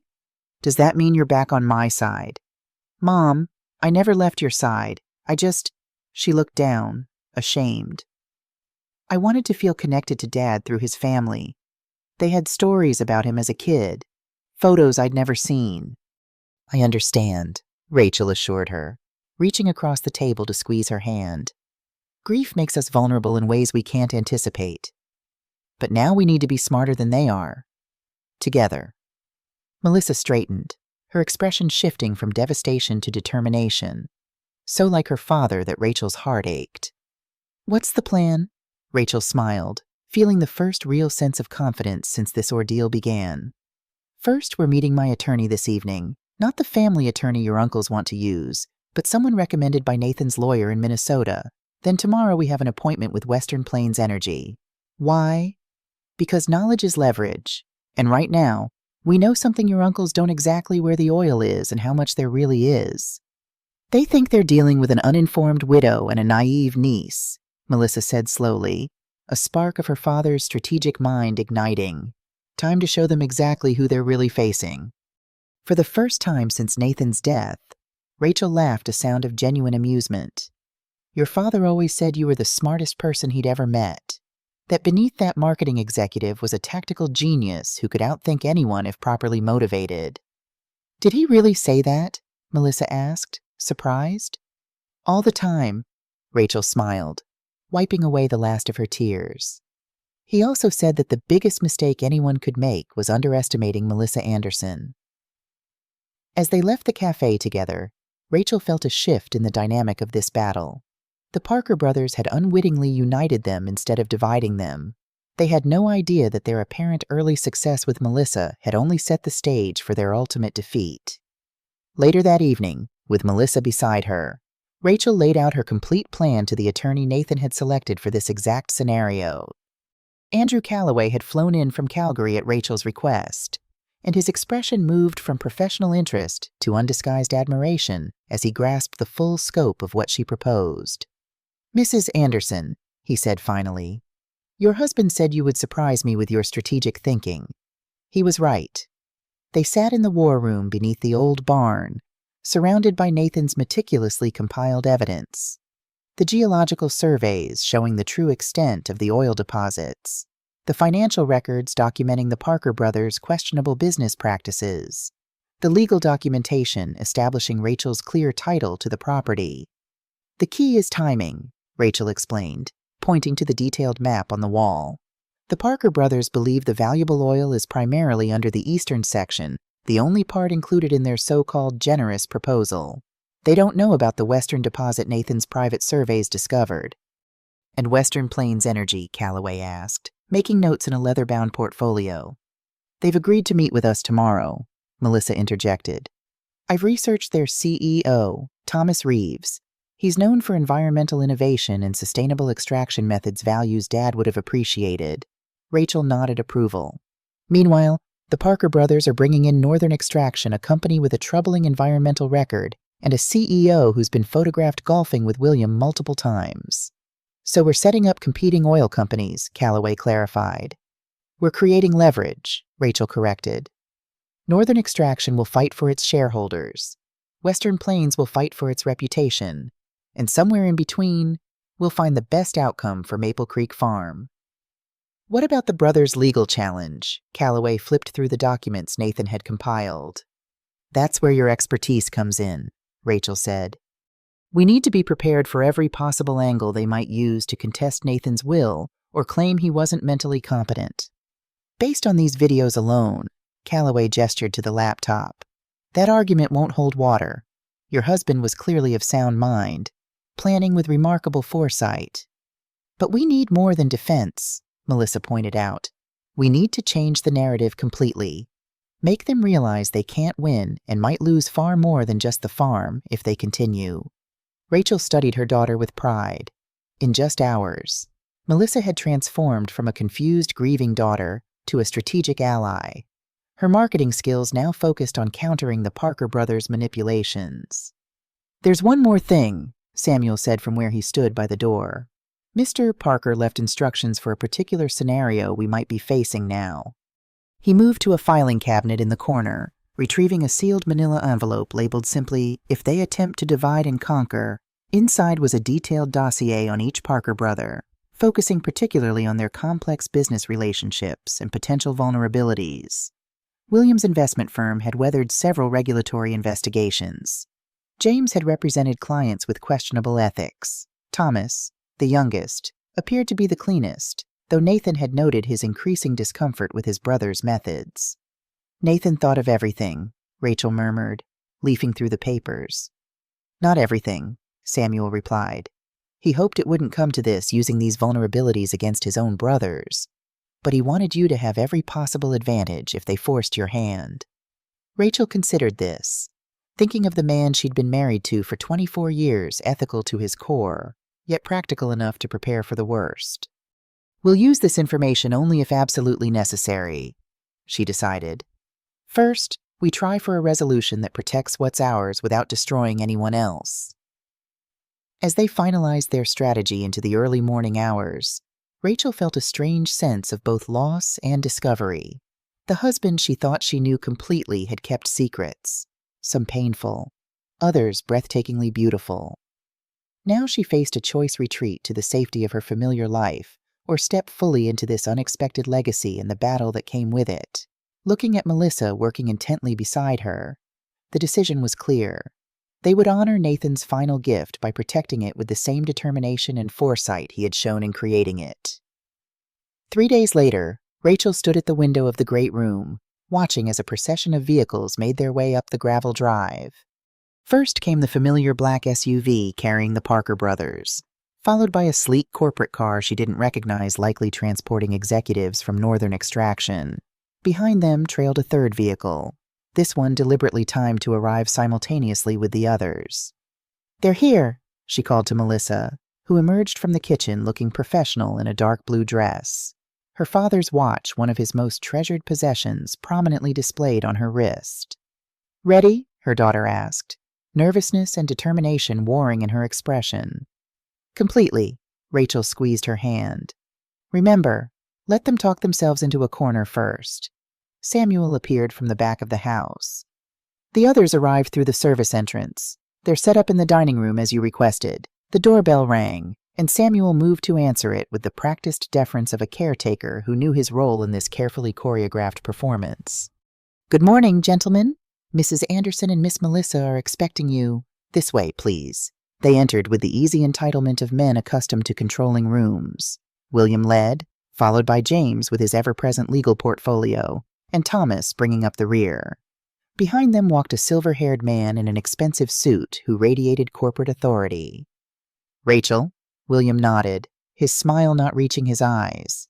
Does that mean you're back on my side? Mom, I never left your side. She looked down, ashamed. I wanted to feel connected to Dad through his family. They had stories about him as a kid, photos I'd never seen. I understand, Rachel assured her, reaching across the table to squeeze her hand. Grief makes us vulnerable in ways we can't anticipate. But now we need to be smarter than they are. Together. Melissa straightened, her expression shifting from devastation to determination, so like her father that Rachel's heart ached. What's the plan? Rachel smiled, feeling the first real sense of confidence since this ordeal began. First, we're meeting my attorney this evening, not the family attorney your uncles want to use, but someone recommended by Nathan's lawyer in Minnesota. Then tomorrow we have an appointment with Western Plains Energy. Why? Because knowledge is leverage, and right now, we know something your uncles don't exactly where the oil is and how much there really is. They think they're dealing with an uninformed widow and a naive niece, Melissa said slowly, a spark of her father's strategic mind igniting. Time to show them exactly who they're really facing. For the first time since Nathan's death, Rachel laughed a sound of genuine amusement. Your father always said you were the smartest person he'd ever met. That beneath that marketing executive was a tactical genius who could outthink anyone if properly motivated. Did he really say that? Melissa asked, surprised. All the time, Rachel smiled, wiping away the last of her tears. He also said that the biggest mistake anyone could make was underestimating Melissa Anderson. As they left the cafe together, Rachel felt a shift in the dynamic of this battle. The Parker brothers had unwittingly united them instead of dividing them. They had no idea that their apparent early success with Melissa had only set the stage for their ultimate defeat. Later that evening, with Melissa beside her, Rachel laid out her complete plan to the attorney Nathan had selected for this exact scenario. Andrew Calloway had flown in from Calgary at Rachel's request, and his expression moved from professional interest to undisguised admiration as he grasped the full scope of what she proposed. Mrs. Anderson, he said finally, your husband said you would surprise me with your strategic thinking. He was right. They sat in the war room beneath the old barn, surrounded by Nathan's meticulously compiled evidence. The geological surveys showing the true extent of the oil deposits, the financial records documenting the Parker brothers' questionable business practices, the legal documentation establishing Rachel's clear title to the property. The key is timing, Rachel explained, pointing to the detailed map on the wall. The Parker brothers believe the valuable oil is primarily under the eastern section, the only part included in their so-called generous proposal. They don't know about the western deposit Nathan's private surveys discovered. And Western Plains Energy, Calloway asked, making notes in a leather-bound portfolio. They've agreed to meet with us tomorrow, Melissa interjected. I've researched their CEO, Thomas Reeves. He's known for environmental innovation and sustainable extraction methods, values Dad would have appreciated. Rachel nodded approval. Meanwhile, the Parker brothers are bringing in Northern Extraction, a company with a troubling environmental record, and a CEO who's been photographed golfing with William multiple times. So we're setting up competing oil companies, Calloway clarified. We're creating leverage, Rachel corrected. Northern Extraction will fight for its shareholders. Western Plains will fight for its reputation. And somewhere in between, we'll find the best outcome for Maple Creek Farm. What about the brothers' legal challenge? Calloway flipped through the documents Nathan had compiled. That's where your expertise comes in, Rachel said. We need to be prepared for every possible angle they might use to contest Nathan's will or claim he wasn't mentally competent. Based on these videos alone, Calloway gestured to the laptop, that argument won't hold water. Your husband was clearly of sound mind, planning with remarkable foresight. But we need more than defense, Melissa pointed out. We need to change the narrative completely. Make them realize they can't win and might lose far more than just the farm if they continue. Rachel studied her daughter with pride. In just hours, Melissa had transformed from a confused, grieving daughter to a strategic ally. Her marketing skills now focused on countering the Parker brothers' manipulations. There's one more thing, Samuel said from where he stood by the door. Mr. Parker left instructions for a particular scenario we might be facing now. He moved to a filing cabinet in the corner, retrieving a sealed manila envelope labeled simply, "If they attempt to divide and conquer." Inside was a detailed dossier on each Parker brother, focusing particularly on their complex business relationships and potential vulnerabilities. Williams' investment firm had weathered several regulatory investigations. James had represented clients with questionable ethics. Thomas, the youngest, appeared to be the cleanest, though Nathan had noted his increasing discomfort with his brother's methods. Nathan thought of everything, Rachel murmured, leafing through the papers. Not everything, Samuel replied. He hoped it wouldn't come to this, using these vulnerabilities against his own brothers. But he wanted you to have every possible advantage if they forced your hand. Rachel considered this, thinking of the man she'd been married to for 24 years, ethical to his core, yet practical enough to prepare for the worst. We'll use this information only if absolutely necessary, she decided. First, we try for a resolution that protects what's ours without destroying anyone else. As they finalized their strategy into the early morning hours, Rachel felt a strange sense of both loss and discovery. The husband she thought she knew completely had kept secrets, some painful, others breathtakingly beautiful. Now she faced a choice: retreat to the safety of her familiar life, or step fully into this unexpected legacy and the battle that came with it. Looking at Melissa working intently beside her, the decision was clear. They would honor Nathan's final gift by protecting it with the same determination and foresight he had shown in creating it. 3 days later, Rachel stood at the window of the great room, watching as a procession of vehicles made their way up the gravel drive. First came the familiar black SUV carrying the Parker brothers, followed by a sleek corporate car she didn't recognize, likely transporting executives from Northern Extraction. Behind them trailed a third vehicle, this one deliberately timed to arrive simultaneously with the others. "They're here," she called to Melissa, who emerged from the kitchen looking professional in a dark blue dress. Her father's watch, one of his most treasured possessions, prominently displayed on her wrist. "Ready?" her daughter asked, nervousness and determination warring in her expression. "Completely," Rachel squeezed her hand. "Remember, let them talk themselves into a corner first." Samuel appeared from the back of the house. The others arrived through the service entrance. "They're set up in the dining room as you requested." The doorbell rang, and Samuel moved to answer it with the practiced deference of a caretaker who knew his role in this carefully choreographed performance. "Good morning, gentlemen. Mrs. Anderson and Miss Melissa are expecting you. This way, please." They entered with the easy entitlement of men accustomed to controlling rooms. William led, followed by James with his ever-present legal portfolio, and Thomas bringing up the rear. Behind them walked a silver-haired man in an expensive suit who radiated corporate authority. "Rachel," William nodded, his smile not reaching his eyes.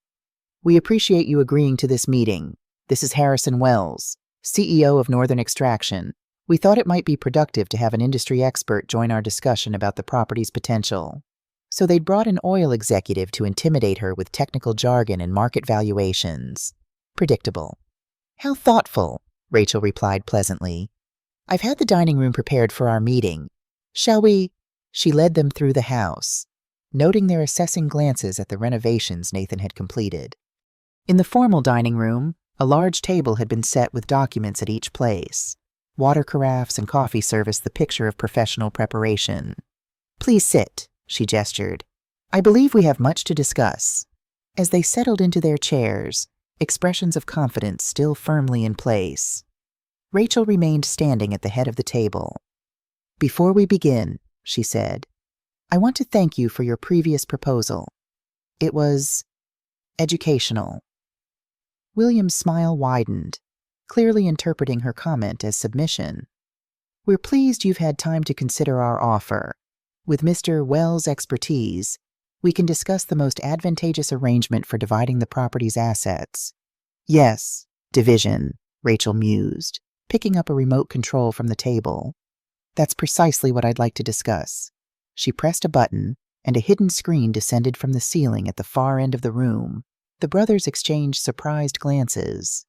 "We appreciate you agreeing to this meeting. This is Harrison Wells, CEO of Northern Extraction. We thought it might be productive to have an industry expert join our discussion about the property's potential." So they'd brought an oil executive to intimidate her with technical jargon and market valuations. Predictable. "How thoughtful," Rachel replied pleasantly. "I've had the dining room prepared for our meeting. Shall we?" She led them through the house, noting their assessing glances at the renovations Nathan had completed. In the formal dining room, a large table had been set with documents at each place. Water carafes and coffee service the picture of professional preparation. "Please sit," she gestured. "I believe we have much to discuss." As they settled into their chairs, expressions of confidence still firmly in place, Rachel remained standing at the head of the table. "Before we begin," she said, "I want to thank you for your previous proposal. It was educational." William's smile widened, clearly interpreting her comment as submission. "We're pleased you've had time to consider our offer. With Mr. Wells' expertise, we can discuss the most advantageous arrangement for dividing the property's assets." "Yes, division," Rachel mused, picking up a remote control from the table. "That's precisely what I'd like to discuss." She pressed a button, and a hidden screen descended from the ceiling at the far end of the room. The brothers exchanged surprised glances.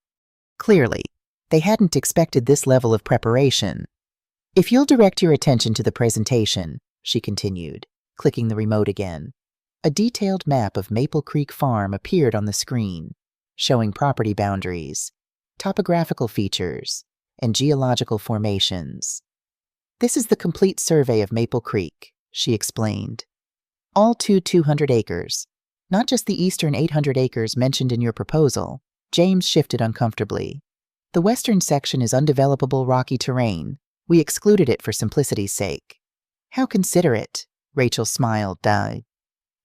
Clearly, they hadn't expected this level of preparation. "If you'll direct your attention to the presentation," she continued, clicking the remote again. A detailed map of Maple Creek Farm appeared on the screen, showing property boundaries, topographical features, and geological formations. "This is the complete survey of Maple Creek," she explained. "All 200 acres, not just the eastern 800 acres mentioned in your proposal." James shifted uncomfortably. "The western section is undevelopable rocky terrain. We excluded it for simplicity's sake." "How considerate," Rachel smiled.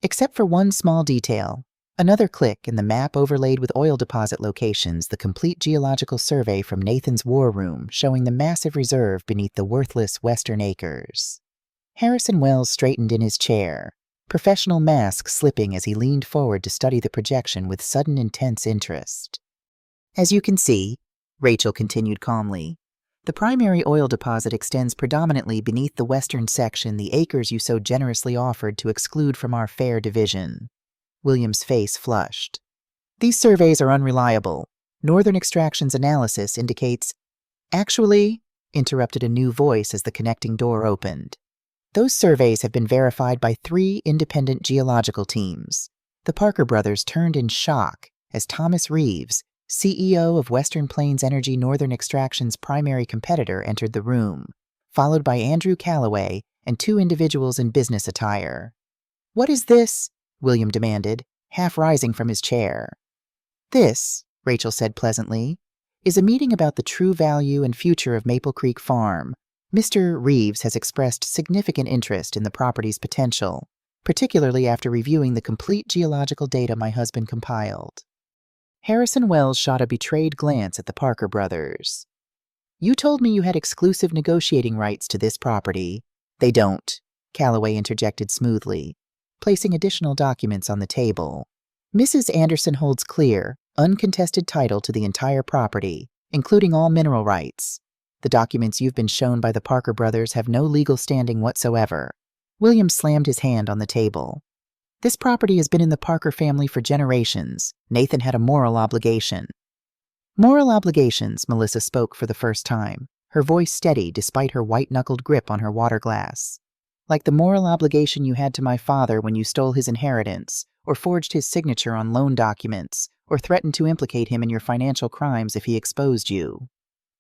"Except for one small detail." Another click, and the map overlaid with oil deposit locations, the complete geological survey from Nathan's war room, showing the massive reserve beneath the worthless western acres. Harrison Wells straightened in his chair, professional mask slipping as he leaned forward to study the projection with sudden intense interest. "As you can see," Rachel continued calmly, "the primary oil deposit extends predominantly beneath the western section, the acres you so generously offered to exclude from our fair division." William's face flushed. "These surveys are unreliable. Northern Extraction's analysis indicates—" "Actually," interrupted a new voice as the connecting door opened, "those surveys have been verified by 3 independent geological teams." The Parker brothers turned in shock as Thomas Reeves, CEO of Western Plains Energy Northern Extraction's primary competitor, entered the room, followed by Andrew Calloway and 2 individuals in business attire. "What is this?" William demanded, half rising from his chair. "This," Rachel said pleasantly, "is a meeting about the true value and future of Maple Creek Farm. Mr. Reeves has expressed significant interest in the property's potential, particularly after reviewing the complete geological data my husband compiled." Harrison Wells shot a betrayed glance at the Parker brothers. "You told me you had exclusive negotiating rights to this property." "They don't," Calloway interjected smoothly, placing additional documents on the table. "Mrs. Anderson holds clear, uncontested title to the entire property, including all mineral rights. The documents you've been shown by the Parker brothers have no legal standing whatsoever." William slammed his hand on the table. "This property has been in the Parker family for generations. Nathan had a moral obligation." "Moral obligations," Melissa spoke for the first time, her voice steady despite her white-knuckled grip on her water glass. "Like the moral obligation you had to my father when you stole his inheritance, or forged his signature on loan documents, or threatened to implicate him in your financial crimes if he exposed you."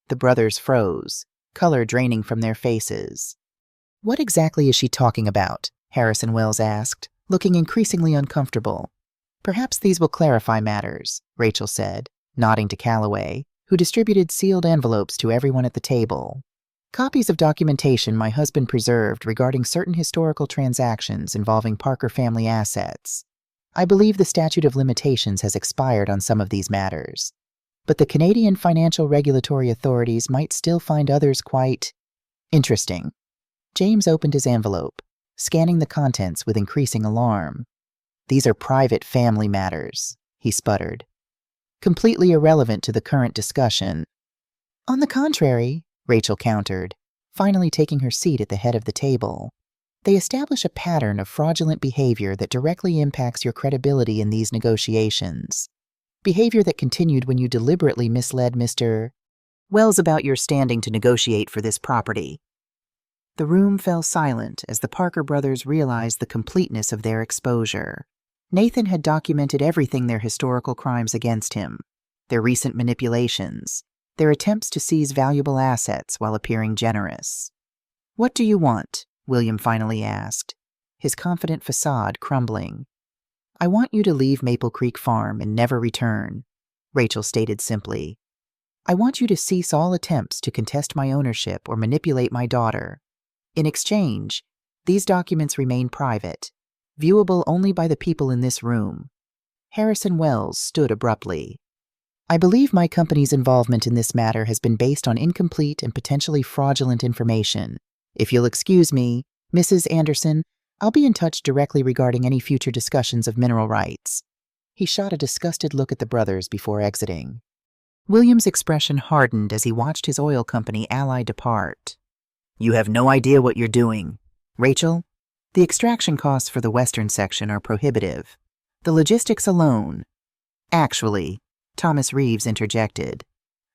The brothers froze, color draining from their faces. "What exactly is she talking about?" Harrison Wells asked, looking increasingly uncomfortable. Perhaps these will clarify matters, Rachel said, nodding to Calloway, who distributed sealed envelopes to everyone at the table. Copies of documentation my husband preserved regarding certain historical transactions involving Parker family assets. I believe the statute of limitations has expired on some of these matters, but the Canadian financial regulatory authorities might still find others quite interesting. James opened his envelope, scanning the contents with increasing alarm. These are private family matters, he sputtered. Completely irrelevant to the current discussion. On the contrary, Rachel countered, finally taking her seat at the head of the table. They establish a pattern of fraudulent behavior that directly impacts your credibility in these negotiations. Behavior that continued when you deliberately misled Mr. Wells about your standing to negotiate for this property. The room fell silent as the Parker brothers realized the completeness of their exposure. Nathan had documented everything: their historical crimes against him, their recent manipulations, their attempts to seize valuable assets while appearing generous. "What do you want?" William finally asked, his confident facade crumbling. "I want you to leave Maple Creek Farm and never return," Rachel stated simply. "I want you to cease all attempts to contest my ownership or manipulate my daughter. In exchange, these documents remain private, viewable only by the people in this room." Harrison Wells stood abruptly. "I believe my company's involvement in this matter has been based on incomplete and potentially fraudulent information. If you'll excuse me, Mrs. Anderson, I'll be in touch directly regarding any future discussions of mineral rights." He shot a disgusted look at the brothers before exiting. William's expression hardened as he watched his oil company ally depart. "You have no idea what you're doing. Rachel, the extraction costs for the western section are prohibitive. The logistics alone—" "Actually," Thomas Reeves interjected,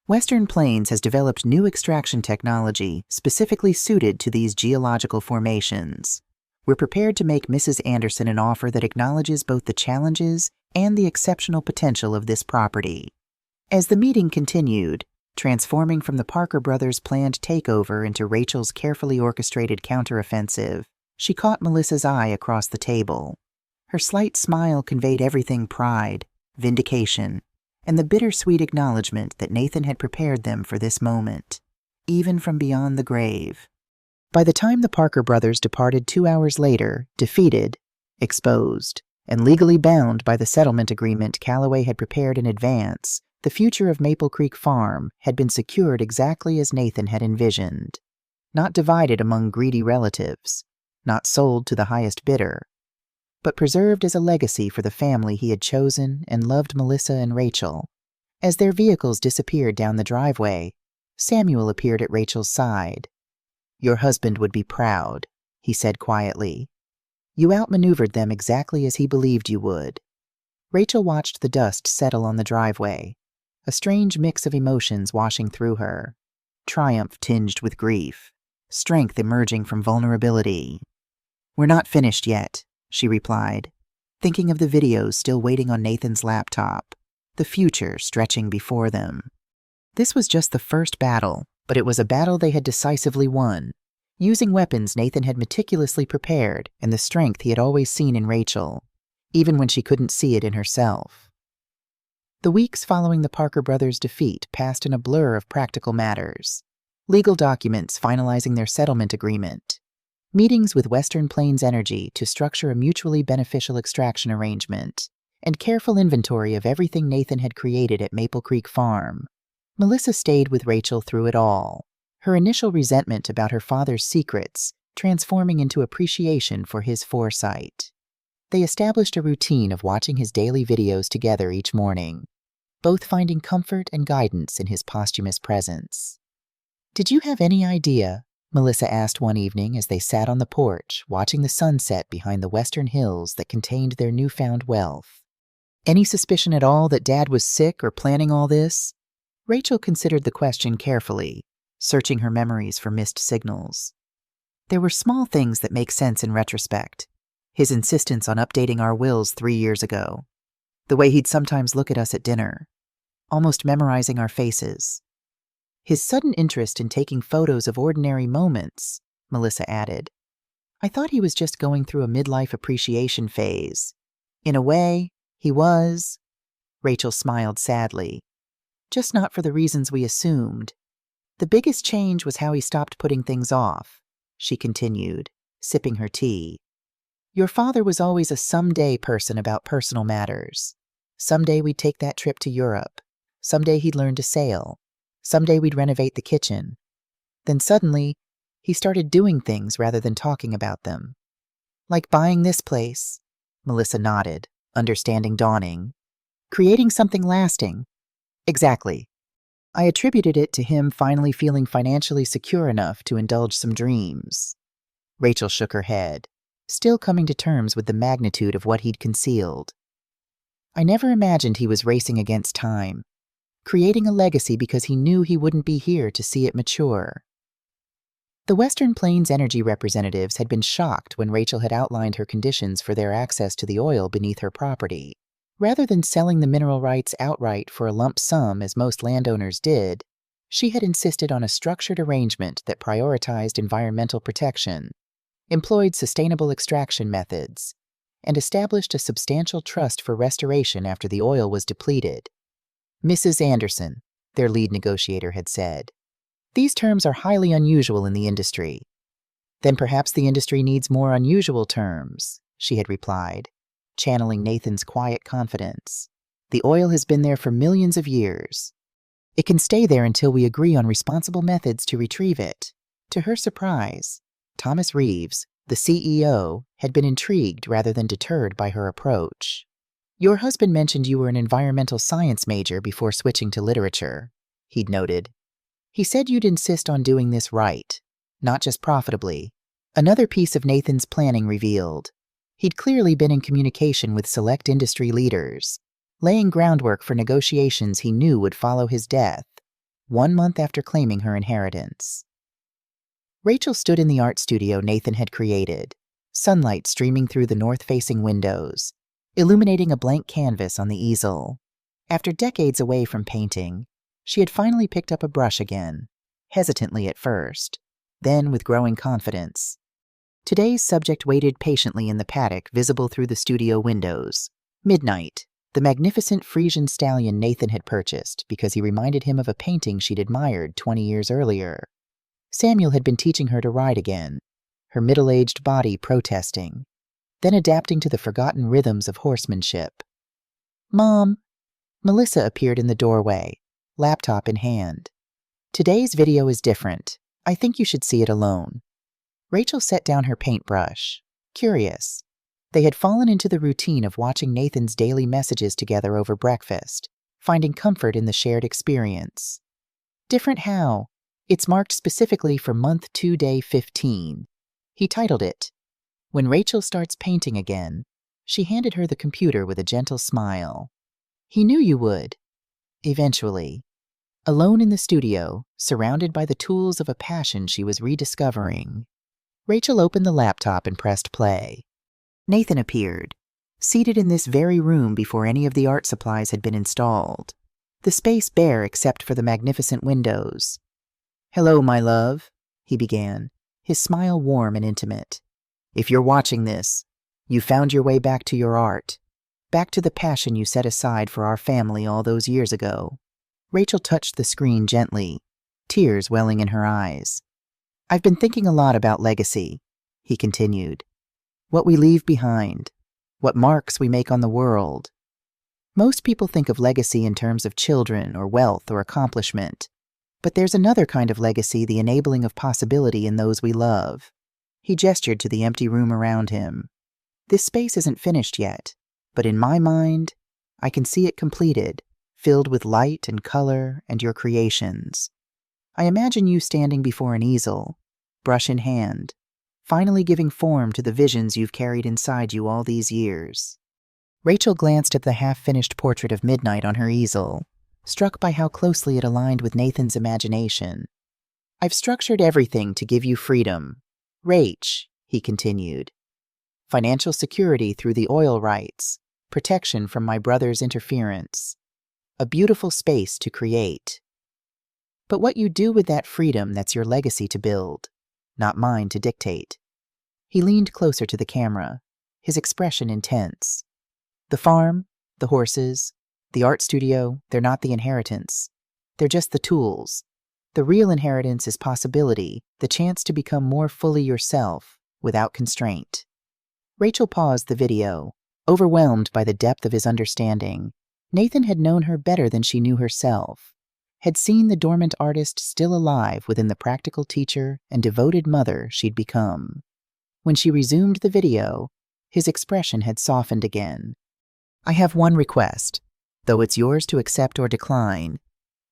"Western Plains has developed new extraction technology specifically suited to these geological formations. We're prepared to make Mrs. Anderson an offer that acknowledges both the challenges and the exceptional potential of this property." As the meeting continued, transforming from the Parker brothers' planned takeover into Rachel's carefully orchestrated counteroffensive, she caught Melissa's eye across the table. Her slight smile conveyed everything: pride, vindication, and the bittersweet acknowledgement that Nathan had prepared them for this moment, even from beyond the grave. By the time the Parker brothers departed 2 hours later, defeated, exposed, and legally bound by the settlement agreement Calloway had prepared in advance, the future of Maple Creek Farm had been secured exactly as Nathan had envisioned. Not divided among greedy relatives, not sold to the highest bidder, but preserved as a legacy for the family he had chosen and loved. Melissa and Rachel. As their vehicles disappeared down the driveway, Samuel appeared at Rachel's side. "Your husband would be proud," he said quietly. "You outmaneuvered them exactly as he believed you would." Rachel watched the dust settle on the driveway, a strange mix of emotions washing through her. Triumph tinged with grief, strength emerging from vulnerability. "We're not finished yet," she replied, thinking of the videos still waiting on Nathan's laptop, the future stretching before them. This was just the first battle, but it was a battle they had decisively won, using weapons Nathan had meticulously prepared and the strength he had always seen in Rachel, even when she couldn't see it in herself. The weeks following the Parker brothers' defeat passed in a blur of practical matters: legal documents finalizing their settlement agreement, meetings with Western Plains Energy to structure a mutually beneficial extraction arrangement, and careful inventory of everything Nathan had created at Maple Creek Farm. Melissa stayed with Rachel through it all, her initial resentment about her father's secrets transforming into appreciation for his foresight. They established a routine of watching his daily videos together each morning, both finding comfort and guidance in his posthumous presence. "Did you have any idea," Melissa asked one evening as they sat on the porch watching the sunset behind the western hills that contained their newfound wealth, "any suspicion at all that Dad was sick or planning all this?" Rachel considered the question carefully, searching her memories for missed signals. "There were small things that make sense in retrospect. His insistence on updating our wills 3 years ago. The way he'd sometimes look at us at dinner, almost memorizing our faces. His sudden interest in taking photos of ordinary moments," Melissa added. I thought he was just going through a midlife appreciation phase. In a way, he was. Rachel smiled sadly. Just not for the reasons we assumed. The biggest change was how he stopped putting things off, she continued, sipping her tea. Your father was always a someday person about personal matters. Someday we'd take that trip to Europe. Someday he'd learn to sail. Someday we'd renovate the kitchen. Then suddenly, he started doing things rather than talking about them. Like buying this place. Melissa nodded, understanding dawning. Creating something lasting. Exactly. I attributed it to him finally feeling financially secure enough to indulge some dreams. Rachel shook her head, still coming to terms with the magnitude of what he'd concealed. I never imagined he was racing against time, creating a legacy because he knew he wouldn't be here to see it mature. The Western Plains energy representatives had been shocked when Rachel had outlined her conditions for their access to the oil beneath her property. Rather than selling the mineral rights outright for a lump sum as most landowners did, she had insisted on a structured arrangement that prioritized environmental protection, employed sustainable extraction methods, and established a substantial trust for restoration after the oil was depleted. Mrs. Anderson, their lead negotiator had said, these terms are highly unusual in the industry. Then perhaps the industry needs more unusual terms, she had replied, channeling Nathan's quiet confidence. The oil has been there for millions of years. It can stay there until we agree on responsible methods to retrieve it. To her surprise, Thomas Reeves, the CEO, had been intrigued rather than deterred by her approach. Your husband mentioned you were an environmental science major before switching to literature, he'd noted. He said you'd insist on doing this right, not just profitably. Another piece of Nathan's planning revealed. He'd clearly been in communication with select industry leaders, laying groundwork for negotiations he knew would follow his death, 1 month after claiming her inheritance. Rachel stood in the art studio Nathan had created, sunlight streaming through the north-facing windows, illuminating a blank canvas on the easel. After decades away from painting, she had finally picked up a brush again, hesitantly at first, then with growing confidence. Today's subject waited patiently in the paddock visible through the studio windows. Midnight, the magnificent Frisian stallion Nathan had purchased because he reminded him of a painting she'd admired 20 years earlier. Samuel had been teaching her to ride again, her middle-aged body protesting, then adapting to the forgotten rhythms of horsemanship. Mom! Melissa appeared in the doorway, laptop in hand. Today's video is different. I think you should see it alone. Rachel set down her paintbrush, curious. They had fallen into the routine of watching Nathan's daily messages together over breakfast, finding comfort in the shared experience. Different how? It's marked specifically for month 2, day 15. He titled it. When Rachel starts painting again, she handed her the computer with a gentle smile. He knew you would. Eventually. Alone in the studio, surrounded by the tools of a passion she was rediscovering, Rachel opened the laptop and pressed play. Nathan appeared, seated in this very room before any of the art supplies had been installed, the space bare except for the magnificent windows. Hello, my love, he began, his smile warm and intimate. If you're watching this, you found your way back to your art, back to the passion you set aside for our family all those years ago. Rachel touched the screen gently, tears welling in her eyes. I've been thinking a lot about legacy, he continued. What we leave behind, what marks we make on the world. Most people think of legacy in terms of children or wealth or accomplishment, but there's another kind of legacy, the enabling of possibility in those we love. He gestured to the empty room around him. This space isn't finished yet, but in my mind, I can see it completed, filled with light and color and your creations. I imagine you standing before an easel, brush in hand, finally giving form to the visions you've carried inside you all these years. Rachel glanced at the half-finished portrait of Midnight on her easel, struck by how closely it aligned with Nathan's imagination. I've structured everything to give you freedom. Rach, he continued. Financial security through the oil rights, protection from my brother's interference. A beautiful space to create. But what you do with that freedom, that's your legacy to build, not mine to dictate. He leaned closer to the camera, his expression intense. The farm, the horses, the art studio, they're not the inheritance. They're just the tools. The real inheritance is possibility, the chance to become more fully yourself, without constraint. Rachel paused the video, overwhelmed by the depth of his understanding. Nathan had known her better than she knew herself, had seen the dormant artist still alive within the practical teacher and devoted mother she'd become. When she resumed the video, his expression had softened again. I have one request, though it's yours to accept or decline.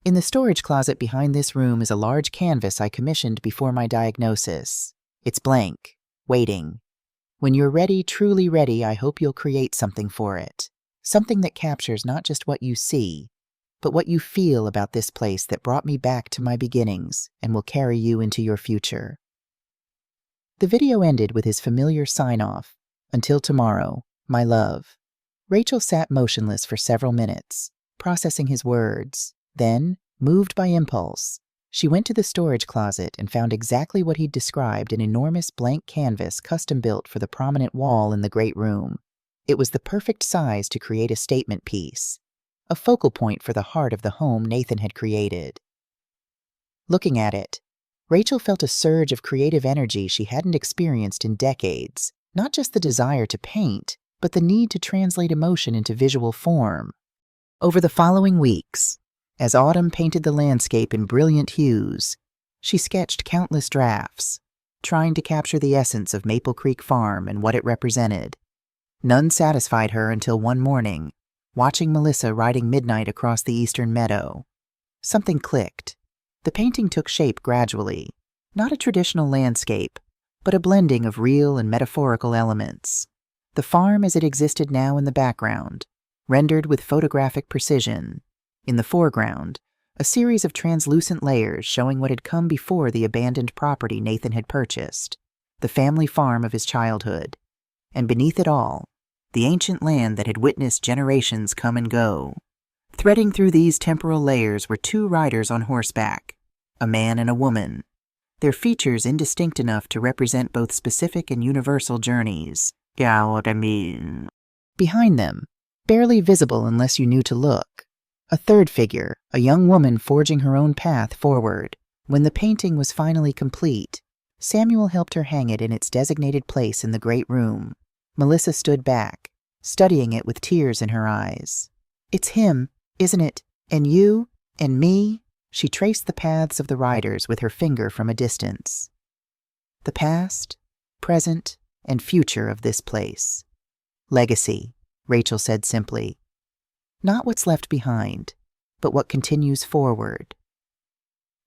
In the storage closet behind this room is a large canvas I commissioned before my diagnosis. It's blank, waiting. When you're ready, truly ready, I hope you'll create something for it. Something that captures not just what you see, but what you feel about this place that brought me back to my beginnings and will carry you into your future. The video ended with his familiar sign-off, "Until tomorrow, my love." Rachel sat motionless for several minutes, processing his words. Then, moved by impulse, she went to the storage closet and found exactly what he'd described, an enormous blank canvas custom-built for the prominent wall in the great room. It was the perfect size to create a statement piece, a focal point for the heart of the home Nathan had created. Looking at it, Rachel felt a surge of creative energy she hadn't experienced in decades, not just the desire to paint, but the need to translate emotion into visual form. Over the following weeks, as autumn painted the landscape in brilliant hues, she sketched countless drafts, trying to capture the essence of Maple Creek Farm and what it represented. None satisfied her until one morning, watching Melissa riding midnight across the eastern meadow. Something clicked. The painting took shape gradually, not a traditional landscape, but a blending of real and metaphorical elements. The farm as it existed now in the background, rendered with photographic precision. In the foreground, a series of translucent layers showing what had come before the abandoned property Nathan had purchased, the family farm of his childhood. And beneath it all, the ancient land that had witnessed generations come and go. Threading through these temporal layers were two riders on horseback, a man and a woman, their features indistinct enough to represent both specific and universal journeys. Yeah, what I mean. Behind them, barely visible unless you knew to look, a third figure, a young woman forging her own path forward. When the painting was finally complete, Samuel helped her hang it in its designated place in the great room. Melissa stood back, studying it with tears in her eyes. It's him, isn't it? And you? And me? She traced the paths of the riders with her finger from a distance. The past, present, and future of this place. Legacy, Rachel said simply. Not what's left behind, but what continues forward.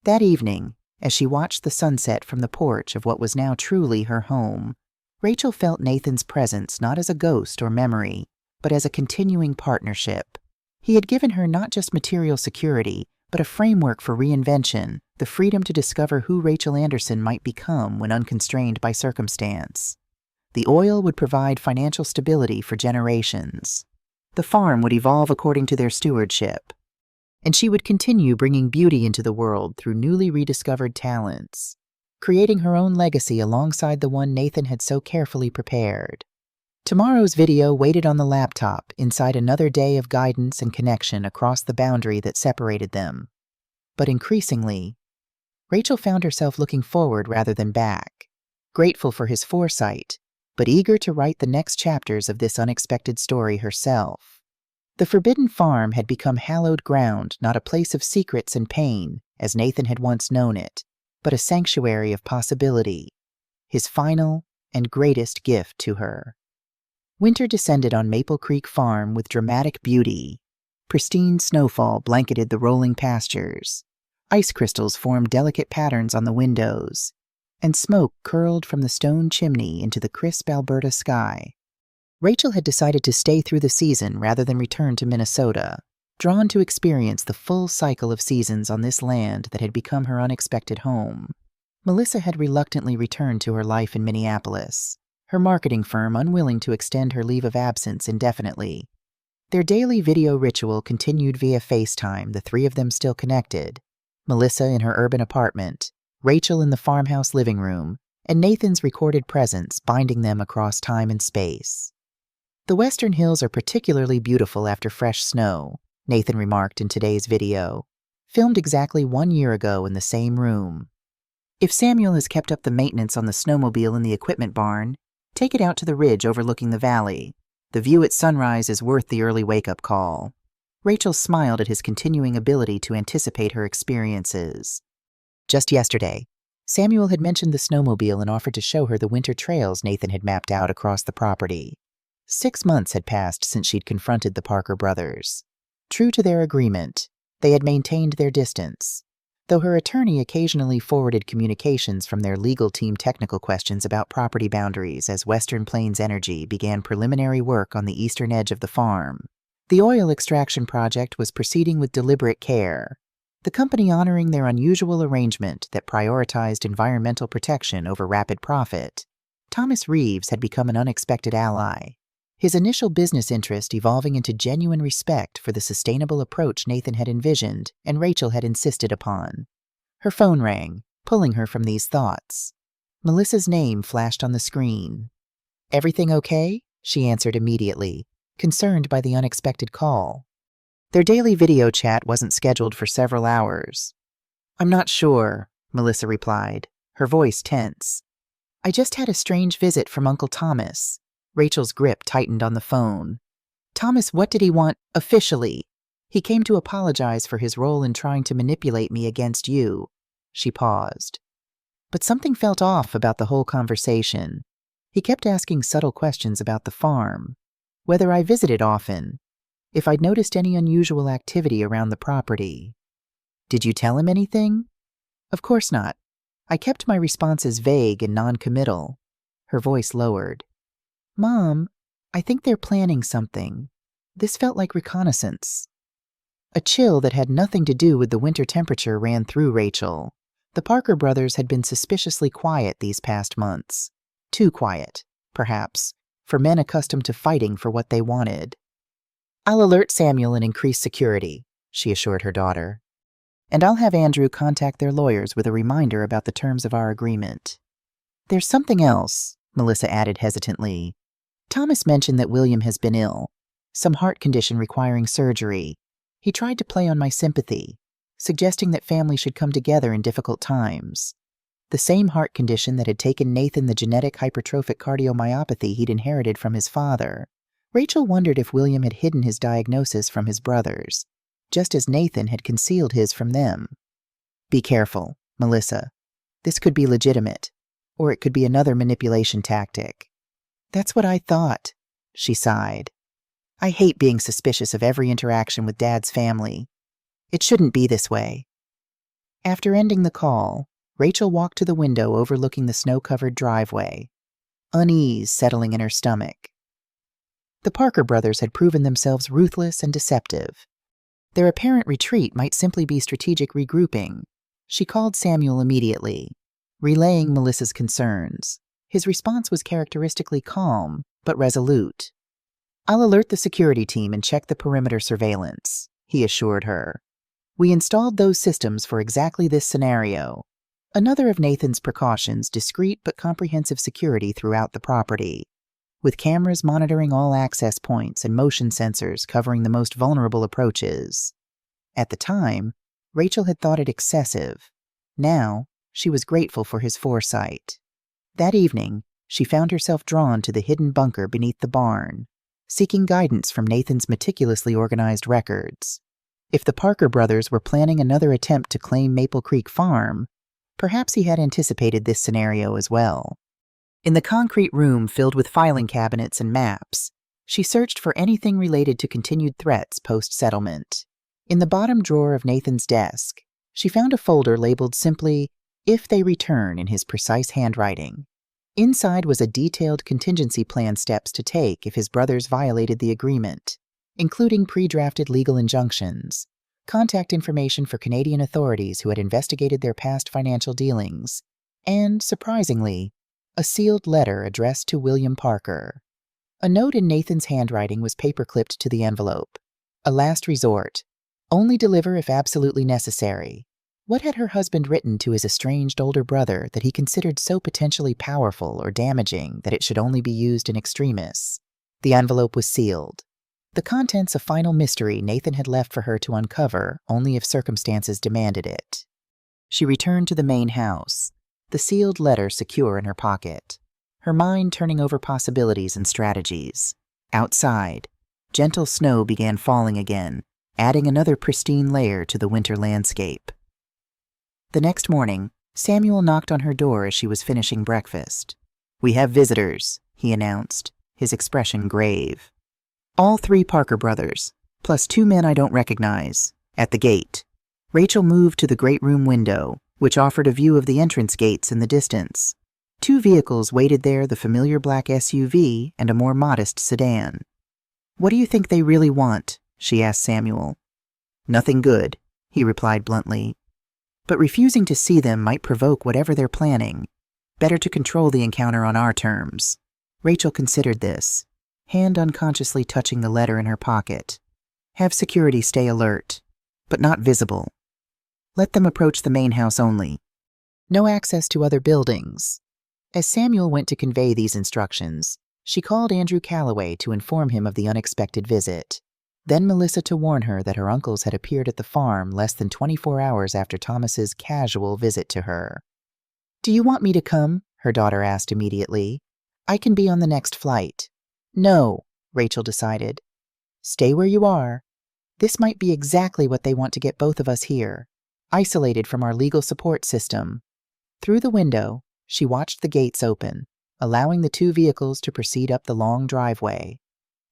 That evening, as she watched the sunset from the porch of what was now truly her home, Rachel felt Nathan's presence not as a ghost or memory, but as a continuing partnership. He had given her not just material security, but a framework for reinvention, the freedom to discover who Rachel Anderson might become when unconstrained by circumstance. The oil would provide financial stability for generations. The farm would evolve according to their stewardship. And she would continue bringing beauty into the world through newly rediscovered talents, creating her own legacy alongside the one Nathan had so carefully prepared. Tomorrow's video waited on the laptop inside another day of guidance and connection across the boundary that separated them. But increasingly, Rachel found herself looking forward rather than back, grateful for his foresight, but eager to write the next chapters of this unexpected story herself. The forbidden farm had become hallowed ground, not a place of secrets and pain, as Nathan had once known it, but a sanctuary of possibility, his final and greatest gift to her. Winter descended on Maple Creek Farm with dramatic beauty. Pristine snowfall blanketed the rolling pastures. Ice crystals formed delicate patterns on the windows, and smoke curled from the stone chimney into the crisp Alberta sky. Rachel had decided to stay through the season rather than return to Minnesota, drawn to experience the full cycle of seasons on this land that had become her unexpected home. Melissa had reluctantly returned to her life in Minneapolis, her marketing firm unwilling to extend her leave of absence indefinitely. Their daily video ritual continued via FaceTime, the three of them still connected, Melissa in her urban apartment, Rachel in the farmhouse living room, and Nathan's recorded presence binding them across time and space. "The Western Hills are particularly beautiful after fresh snow," Nathan remarked in today's video, filmed exactly 1 year ago in the same room. "If Samuel has kept up the maintenance on the snowmobile in the equipment barn, take it out to the ridge overlooking the valley. The view at sunrise is worth the early wake-up call." Rachel smiled at his continuing ability to anticipate her experiences. Just yesterday, Samuel had mentioned the snowmobile and offered to show her the winter trails Nathan had mapped out across the property. 6 months had passed since she'd confronted the Parker brothers. True to their agreement, they had maintained their distance, though her attorney occasionally forwarded communications from their legal team technical questions about property boundaries as Western Plains Energy began preliminary work on the eastern edge of the farm. The oil extraction project was proceeding with deliberate care, the company honoring their unusual arrangement that prioritized environmental protection over rapid profit. Thomas Reeves had become an unexpected ally, his initial business interest evolving into genuine respect for the sustainable approach Nathan had envisioned and Rachel had insisted upon. Her phone rang, pulling her from these thoughts. Melissa's name flashed on the screen. "Everything okay?" she answered immediately, concerned by the unexpected call. Their daily video chat wasn't scheduled for several hours. "I'm not sure," Melissa replied, her voice tense. "I just had a strange visit from Uncle Thomas." Rachel's grip tightened on the phone. "Thomas, what did he want officially?" "He came to apologize for his role in trying to manipulate me against you." She paused. But something felt off about the whole conversation. He kept asking subtle questions about the farm, whether I visited often, if I'd noticed any unusual activity around the property. "Did you tell him anything?" "Of course not. I kept my responses vague and non-committal." Her voice lowered. "Mom, I think they're planning something. This felt like reconnaissance." A chill that had nothing to do with the winter temperature ran through Rachel. The Parker brothers had been suspiciously quiet these past months. Too quiet, perhaps, for men accustomed to fighting for what they wanted. "I'll alert Samuel and increase security," she assured her daughter. "And I'll have Andrew contact their lawyers with a reminder about the terms of our agreement." "There's something else," Melissa added hesitantly. "Thomas mentioned that William has been ill, some heart condition requiring surgery. He tried to play on my sympathy, suggesting that family should come together in difficult times. The same heart condition that had taken Nathan the genetic hypertrophic cardiomyopathy he'd inherited from his father. Rachel wondered if William had hidden his diagnosis from his brothers, just as Nathan had concealed his from them. "Be careful, Melissa. This could be legitimate, or it could be another manipulation tactic." "That's what I thought," she sighed. "I hate being suspicious of every interaction with Dad's family. It shouldn't be this way." After ending the call, Rachel walked to the window overlooking the snow-covered driveway, unease settling in her stomach. The Parker brothers had proven themselves ruthless and deceptive. Their apparent retreat might simply be strategic regrouping. She called Samuel immediately, relaying Melissa's concerns. His response was characteristically calm, but resolute. "I'll alert the security team and check the perimeter surveillance," he assured her. "We installed those systems for exactly this scenario." Another of Nathan's precautions, discreet but comprehensive security throughout the property, with cameras monitoring all access points and motion sensors covering the most vulnerable approaches. At the time, Rachel had thought it excessive. Now, she was grateful for his foresight. That evening, she found herself drawn to the hidden bunker beneath the barn, seeking guidance from Nathan's meticulously organized records. If the Parker brothers were planning another attempt to claim Maple Creek Farm, perhaps he had anticipated this scenario as well. In the concrete room filled with filing cabinets and maps, she searched for anything related to continued threats post-settlement. In the bottom drawer of Nathan's desk, she found a folder labeled simply, "If they return," in his precise handwriting. Inside was a detailed contingency plan steps to take if his brothers violated the agreement, including pre-drafted legal injunctions, contact information for Canadian authorities who had investigated their past financial dealings, and, surprisingly, a sealed letter addressed to William Parker. A note in Nathan's handwriting was paper-clipped to the envelope. "A last resort. Only deliver if absolutely necessary. What had her husband written to his estranged older brother that he considered so potentially powerful or damaging that it should only be used in extremis? The envelope was sealed. The contents a final mystery Nathan had left for her to uncover only if circumstances demanded it. She returned to the main house, the sealed letter secure in her pocket, her mind turning over possibilities and strategies. Outside, gentle snow began falling again, adding another pristine layer to the winter landscape. The next morning, Samuel knocked on her door as she was finishing breakfast. "We have visitors," he announced, his expression grave. "All 3 Parker brothers, plus 2 men I don't recognize, at the gate." Rachel moved to the great room window, which offered a view of the entrance gates in the distance. 2 vehicles waited there, the familiar black SUV and a more modest sedan. "What do you think they really want?" she asked Samuel. "Nothing good," he replied bluntly. "But refusing to see them might provoke whatever they're planning. Better to control the encounter on our terms." Rachel considered this, hand unconsciously touching the letter in her pocket. "Have security stay alert, but not visible. Let them approach the main house only. No access to other buildings." As Samuel went to convey these instructions, she called Andrew Calloway to inform him of the unexpected visit, then Melissa to warn her that her uncles had appeared at the farm less than 24 hours after Thomas's casual visit to her. "Do you want me to come?" her daughter asked immediately. "I can be on the next flight." "No," Rachel decided. "Stay where you are. This might be exactly what they want to get both of us here, isolated from our legal support system." Through the window, she watched the gates open, allowing the 2 vehicles to proceed up the long driveway.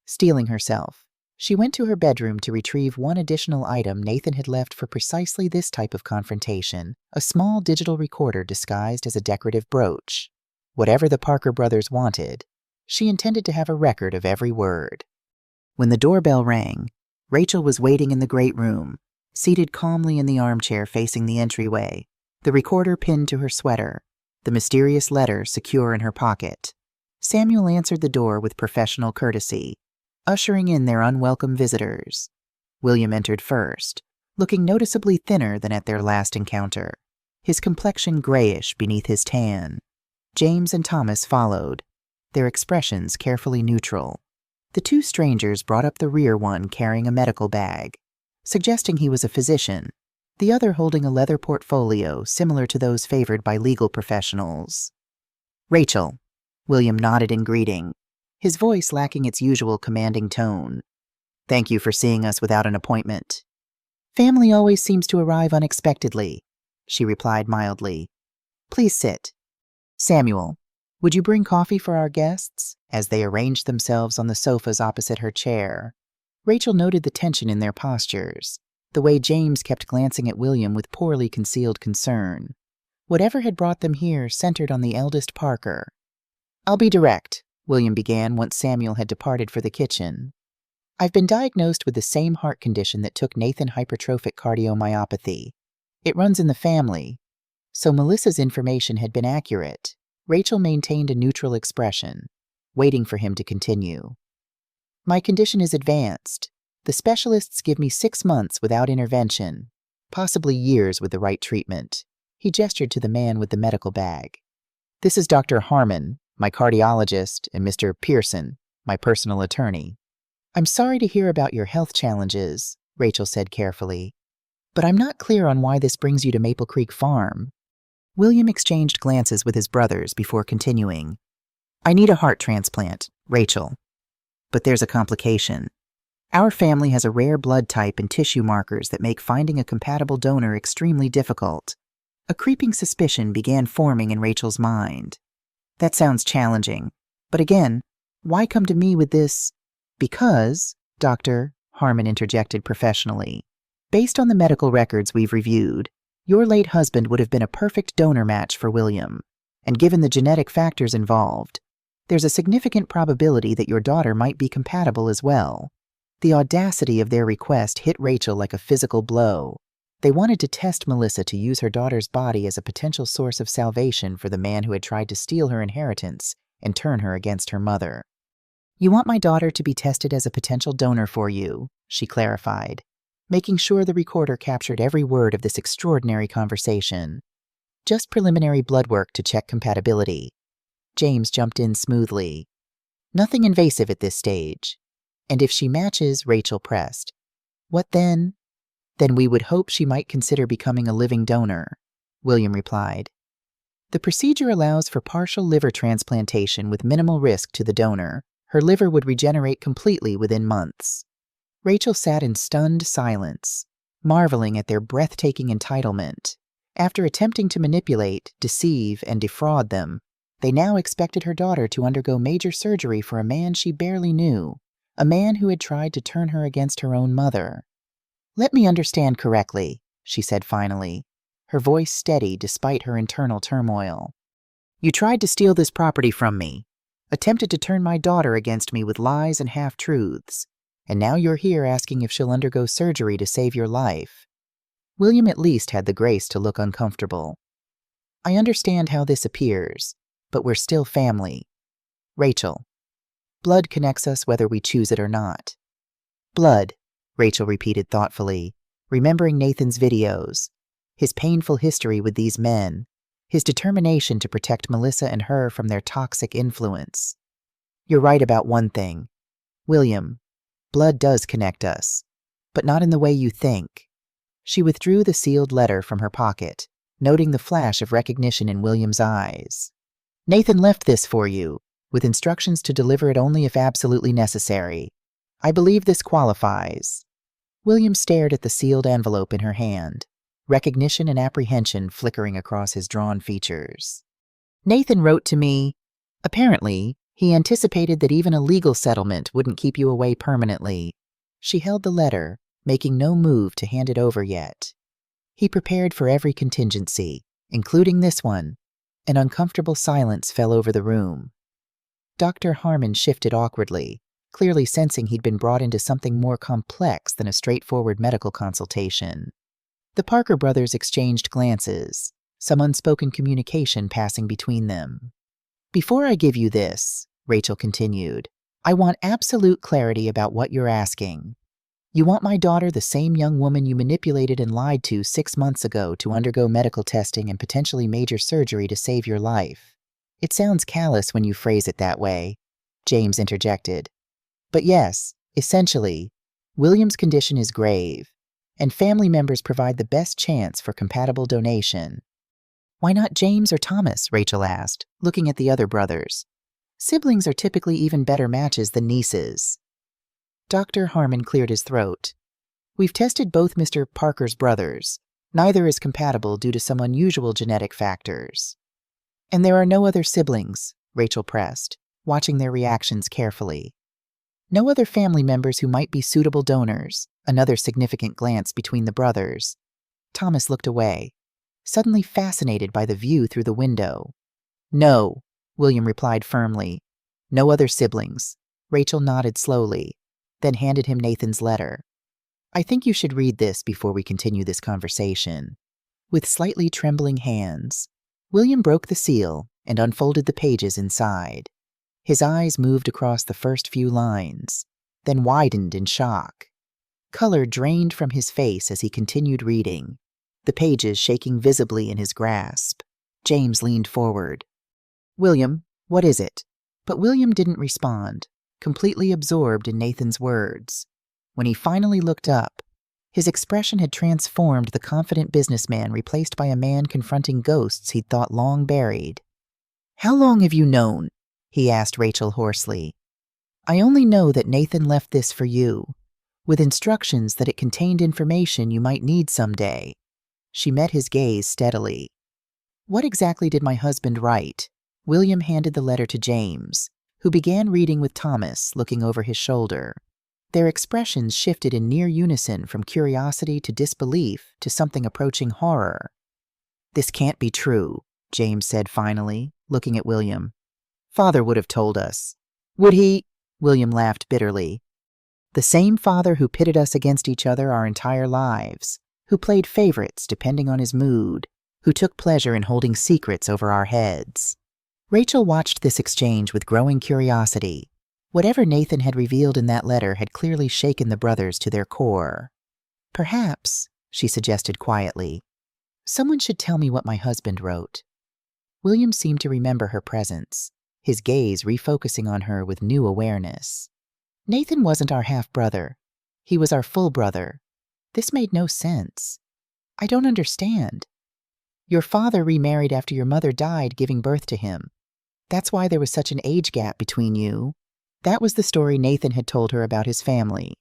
Steeling herself, she went to her bedroom to retrieve one additional item Nathan had left for precisely this type of confrontation, a small digital recorder disguised as a decorative brooch. Whatever the Parker brothers wanted, she intended to have a record of every word. When the doorbell rang, Rachel was waiting in the great room, seated calmly in the armchair facing the entryway, the recorder pinned to her sweater, the mysterious letter secure in her pocket. Samuel answered the door with professional courtesy, ushering in their unwelcome visitors. William entered first, looking noticeably thinner than at their last encounter, his complexion grayish beneath his tan. James and Thomas followed, their expressions carefully neutral. The 2 strangers brought up the rear, one carrying a medical bag, suggesting he was a physician, the other holding a leather portfolio similar to those favored by legal professionals. "Rachel," William nodded in greeting, his voice lacking its usual commanding tone. "Thank you for seeing us without an appointment." "Family always seems to arrive unexpectedly," she replied mildly. "Please sit. Samuel, would you bring coffee for our guests?" as they arranged themselves on the sofas opposite her chair. Rachel noted the tension in their postures, the way James kept glancing at William with poorly concealed concern. Whatever had brought them here centered on the eldest Parker. "I'll be direct," William began once Samuel had departed for the kitchen. "I've been diagnosed with the same heart condition that took Nathan hypertrophic cardiomyopathy. It runs in the family." So Melissa's information had been accurate. Rachel maintained a neutral expression, waiting for him to continue. "My condition is advanced. The specialists give me 6 months without intervention, possibly years with the right treatment." He gestured to the man with the medical bag. "This is Dr. Harmon, my cardiologist, and Mr. Pearson, my personal attorney." "I'm sorry to hear about your health challenges," Rachel said carefully, "but I'm not clear on why this brings you to Maple Creek Farm." William exchanged glances with his brothers before continuing. "I need a heart transplant, Rachel. But there's a complication. Our family has a rare blood type and tissue markers that make finding a compatible donor extremely difficult." A creeping suspicion began forming in Rachel's mind. "That sounds challenging. But again, why come to me with this?" "Because, Doctor," Harmon interjected professionally, "based on the medical records we've reviewed, your late husband would have been a perfect donor match for William, and given the genetic factors involved, there's a significant probability that your daughter might be compatible as well." The audacity of their request hit Rachel like a physical blow. They wanted to test Melissa to use her daughter's body as a potential source of salvation for the man who had tried to steal her inheritance and turn her against her mother. "You want my daughter to be tested as a potential donor for you," she clarified. making sure the recorder captured every word of this extraordinary conversation. Just preliminary blood work to check compatibility. James jumped in smoothly. Nothing invasive at this stage. And if she matches, Rachel pressed. What then? Then we would hope she might consider becoming a living donor, William replied. The procedure allows for partial liver transplantation with minimal risk to the donor. Her liver would regenerate completely within months. Rachel sat in stunned silence, marveling at their breathtaking entitlement. After attempting to manipulate, deceive, and defraud them, they now expected her daughter to undergo major surgery for a man she barely knew, a man who had tried to turn her against her own mother. Let me understand correctly, she said finally, her voice steady despite her internal turmoil. You tried to steal this property from me, attempted to turn my daughter against me with lies and half-truths, and now you're here asking if she'll undergo surgery to save your life. William at least had the grace to look uncomfortable. I understand how this appears, but we're still family. Rachel. Blood connects us whether we choose it or not. Blood, Rachel repeated thoughtfully, remembering Nathan's videos, his painful history with these men, his determination to protect Melissa and her from their toxic influence. You're right about one thing. William, blood does connect us, but not in the way you think. She withdrew the sealed letter from her pocket, noting the flash of recognition in William's eyes. Nathan left this for you, with instructions to deliver it only if absolutely necessary. I believe this qualifies. William stared at the sealed envelope in her hand, recognition and apprehension flickering across his drawn features. Nathan wrote to me. Apparently, he anticipated that even a legal settlement wouldn't keep you away permanently. She held the letter, making no move to hand it over yet. He prepared for every contingency, including this one. An uncomfortable silence fell over the room. Dr. Harmon shifted awkwardly, clearly sensing he'd been brought into something more complex than a straightforward medical consultation. The Parker brothers exchanged glances, some unspoken communication passing between them. Before I give you this, Rachel continued, I want absolute clarity about what you're asking. You want my daughter, the same young woman you manipulated and lied to 6 months ago, to undergo medical testing and potentially major surgery to save your life. It sounds callous when you phrase it that way, James interjected. But yes, essentially, William's condition is grave, and family members provide the best chance for compatible donation. Why not James or Thomas? Rachel asked, looking at the other brothers. Siblings are typically even better matches than nieces. Dr. Harmon cleared his throat. We've tested both Mr. Parker's brothers. Neither is compatible due to some unusual genetic factors. And there are no other siblings, Rachel pressed, watching their reactions carefully. No other family members who might be suitable donors. Another significant glance between the brothers. Thomas looked away, suddenly fascinated by the view through the window. No, William replied firmly. No other siblings. Rachel nodded slowly, then handed him Nathan's letter. I think you should read this before we continue this conversation. With slightly trembling hands, William broke the seal and unfolded the pages inside. His eyes moved across the first few lines, then widened in shock. Color drained from his face as he continued reading, the pages shaking visibly in his grasp. James leaned forward. William, what is it? But William didn't respond, completely absorbed in Nathan's words. When he finally looked up, his expression had transformed the confident businessman replaced by a man confronting ghosts he'd thought long buried. How long have you known? He asked Rachel hoarsely. I only know that Nathan left this for you, with instructions that it contained information you might need someday. She met his gaze steadily. What exactly did my husband write? William handed the letter to James, who began reading with Thomas, looking over his shoulder. Their expressions shifted in near unison from curiosity to disbelief to something approaching horror. This can't be true, James said finally, looking at William. Father would have told us. Would he? William laughed bitterly. The same father who pitted us against each other our entire lives, who played favorites depending on his mood, who took pleasure in holding secrets over our heads. Rachel watched this exchange with growing curiosity. Whatever Nathan had revealed in that letter had clearly shaken the brothers to their core. Perhaps, she suggested quietly, someone should tell me what my husband wrote. William seemed to remember her presence, his gaze refocusing on her with new awareness. Nathan wasn't our half-brother. He was our full brother. This made no sense. I don't understand. Your father remarried after your mother died, giving birth to him. That's why there was such an age gap between you. That was the story Nathan had told her about his family.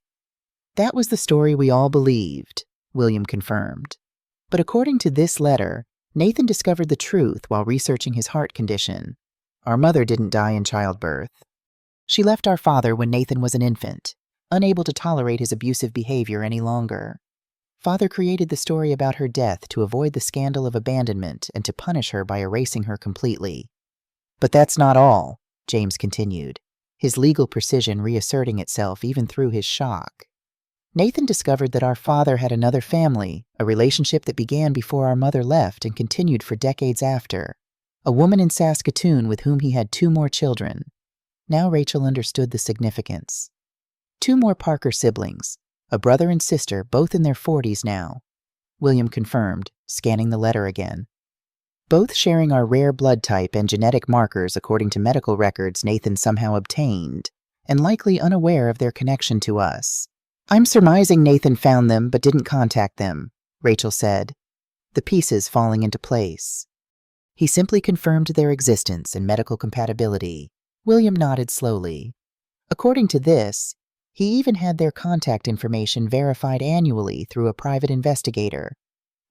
That was the story we all believed, William confirmed. But according to this letter, Nathan discovered the truth while researching his heart condition. Our mother didn't die in childbirth. She left our father when Nathan was an infant, unable to tolerate his abusive behavior any longer. Father created the story about her death to avoid the scandal of abandonment and to punish her by erasing her completely. But that's not all, James continued, his legal precision reasserting itself even through his shock. Nathan discovered that our father had another family, a relationship that began before our mother left and continued for decades after. A woman in Saskatoon with whom he had 2 more children. Now Rachel understood the significance. 2 more Parker siblings, a brother and sister, both in their 40s now. William confirmed, scanning the letter again. Both sharing our rare blood type and genetic markers according to medical records Nathan somehow obtained, and likely unaware of their connection to us. I'm surmising Nathan found them but didn't contact them, Rachel said, the pieces falling into place. He simply confirmed their existence and medical compatibility. William nodded slowly. According to this, he even had their contact information verified annually through a private investigator,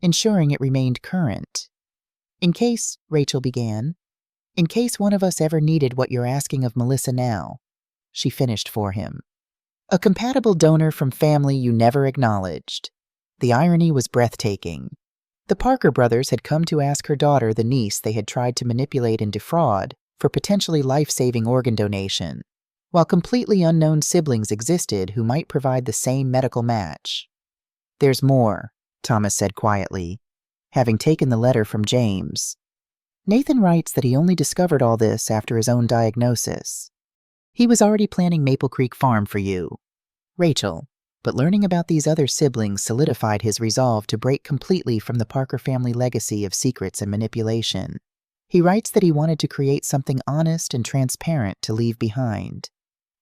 ensuring it remained current. In case, Rachel began, in case one of us ever needed what you're asking of Melissa now, she finished for him. A compatible donor from family you never acknowledged. The irony was breathtaking. The Parker brothers had come to ask her daughter, the niece they had tried to manipulate and defraud, for potentially life-saving organ donation, while completely unknown siblings existed who might provide the same medical match. There's more, Thomas said quietly, having taken the letter from James. Nathan writes that he only discovered all this after his own diagnosis. He was already planning Maple Creek Farm for you, Rachel, but learning about these other siblings solidified his resolve to break completely from the Parker family legacy of secrets and manipulation. He writes that he wanted to create something honest and transparent to leave behind,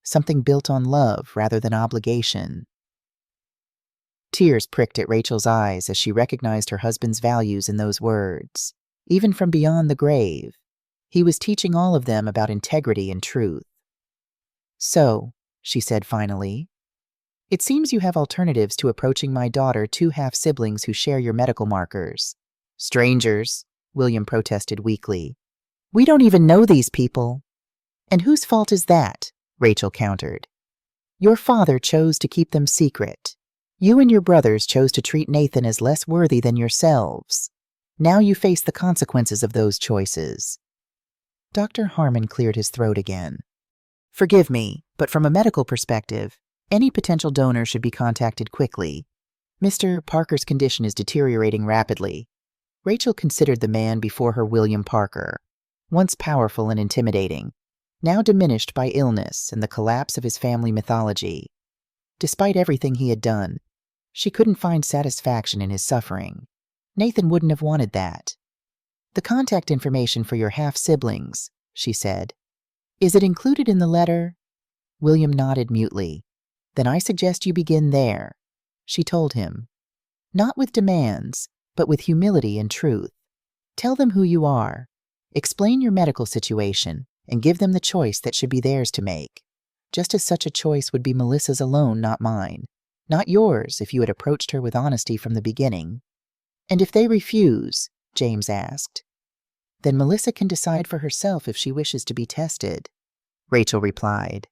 something built on love rather than obligation. Tears pricked at Rachel's eyes as she recognized her husband's values in those words. Even from beyond the grave, he was teaching all of them about integrity and truth. So, she said finally, it seems you have alternatives to approaching my daughter, 2 half-siblings who share your medical markers. Strangers, William protested weakly. We don't even know these people. And whose fault is that? Rachel countered. Your father chose to keep them secret. You and your brothers chose to treat Nathan as less worthy than yourselves. Now you face the consequences of those choices. Dr. Harmon cleared his throat again. Forgive me, but from a medical perspective, any potential donor should be contacted quickly. Mr. Parker's condition is deteriorating rapidly. Rachel considered the man before her William Parker, once powerful and intimidating, now diminished by illness and the collapse of his family mythology. Despite everything he had done, she couldn't find satisfaction in his suffering. Nathan wouldn't have wanted that. The contact information for your half-siblings, she said. Is it included in the letter? William nodded mutely. Then I suggest you begin there, she told him. Not with demands, but with humility and truth. Tell them who you are. Explain your medical situation and give them the choice that should be theirs to make, just as such a choice would be Melissa's alone, not mine. Not yours if you had approached her with honesty from the beginning. And if they refuse, James asked, then Melissa can decide for herself if she wishes to be tested, Rachel replied.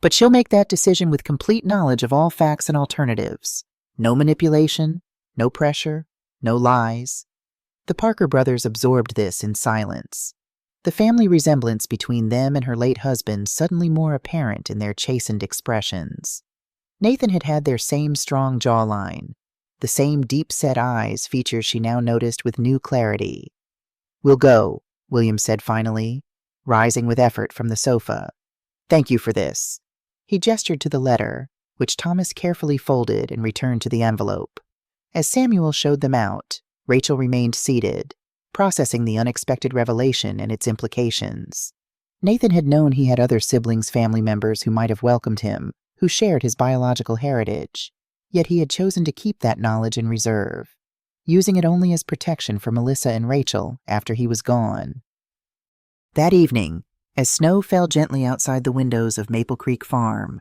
But she'll make that decision with complete knowledge of all facts and alternatives. No manipulation, no pressure, no lies. The Parker brothers absorbed this in silence. The family resemblance between them and her late husband suddenly more apparent in their chastened expressions. Nathan had had their same strong jawline, the same deep-set eyes, features she now noticed with new clarity. We'll go, William said finally, rising with effort from the sofa. Thank you for this. He gestured to the letter, which Thomas carefully folded and returned to the envelope. As Samuel showed them out, Rachel remained seated, processing the unexpected revelation and its implications. Nathan had known he had other siblings, family members who might have welcomed him, who shared his biological heritage, yet he had chosen to keep that knowledge in reserve, using it only as protection for Melissa and Rachel after he was gone. That evening, as snow fell gently outside the windows of Maple Creek Farm,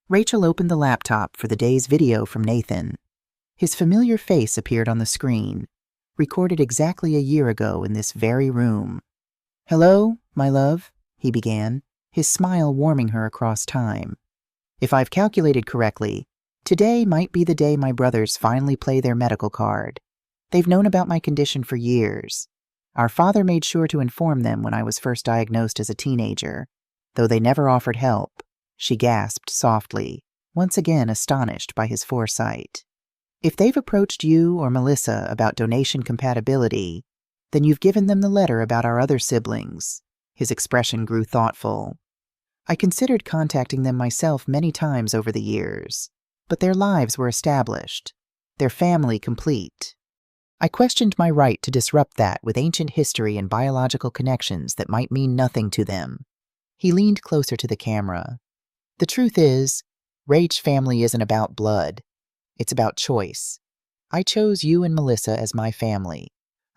Rachel opened the laptop for the day's video from Nathan. His familiar face appeared on the screen, recorded exactly a year ago in this very room. "Hello, my love," he began, his smile warming her across time. "If I've calculated correctly, today might be the day my brothers finally play their medical card. They've known about my condition for years. Our father made sure to inform them when I was first diagnosed as a teenager, though they never offered help," she gasped softly, once again astonished by his foresight. "If they've approached you or Melissa about donation compatibility, then you've given them the letter about our other siblings." His expression grew thoughtful. "I considered contacting them myself many times over the years, but their lives were established, their family complete. I questioned my right to disrupt that with ancient history and biological connections that might mean nothing to them." He leaned closer to the camera. "The truth is, Rach family isn't about blood. It's about choice. I chose you and Melissa as my family.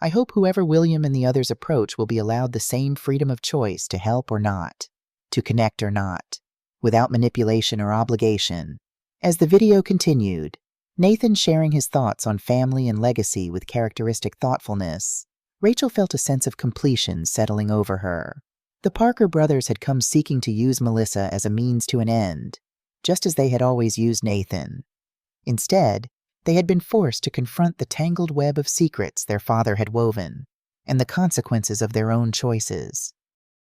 I hope whoever William and the others approach will be allowed the same freedom of choice to help or not, to connect or not, without manipulation or obligation." As the video continued, Nathan sharing his thoughts on family and legacy with characteristic thoughtfulness, Rachel felt a sense of completion settling over her. The Parker brothers had come seeking to use Melissa as a means to an end, just as they had always used Nathan. Instead, they had been forced to confront the tangled web of secrets their father had woven, and the consequences of their own choices.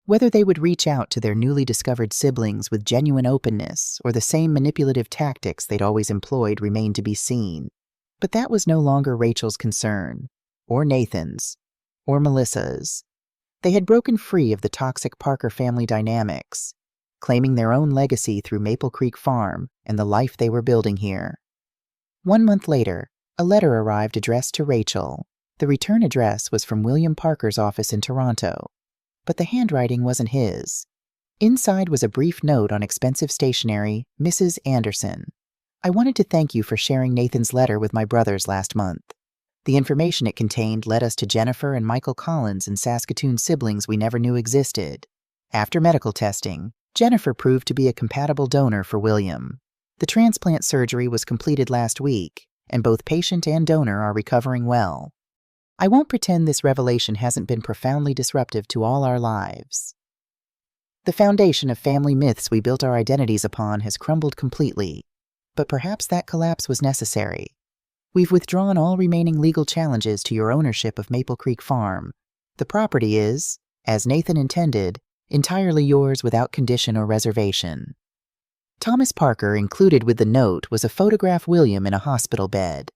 Whether they would reach out to their newly discovered siblings with genuine openness or the same manipulative tactics they'd always employed remained to be seen. But that was no longer Rachel's concern, or Nathan's, or Melissa's. They had broken free of the toxic Parker family dynamics, claiming their own legacy through Maple Creek Farm and the life they were building here. 1 month later, a letter arrived addressed to Rachel. The return address was from William Parker's office in Toronto, but the handwriting wasn't his. Inside was a brief note on expensive stationery, "Mrs. Anderson. I wanted to thank you for sharing Nathan's letter with my brothers last month. The information it contained led us to Jennifer and Michael Collins and Saskatoon siblings we never knew existed. After medical testing, Jennifer proved to be a compatible donor for William. The transplant surgery was completed last week, and both patient and donor are recovering well. I won't pretend this revelation hasn't been profoundly disruptive to all our lives. The foundation of family myths we built our identities upon has crumbled completely, but perhaps that collapse was necessary. We've withdrawn all remaining legal challenges to your ownership of Maple Creek Farm. The property is, as Nathan intended, entirely yours without condition or reservation." Thomas Parker, included with the note, was a photograph William in a hospital bed,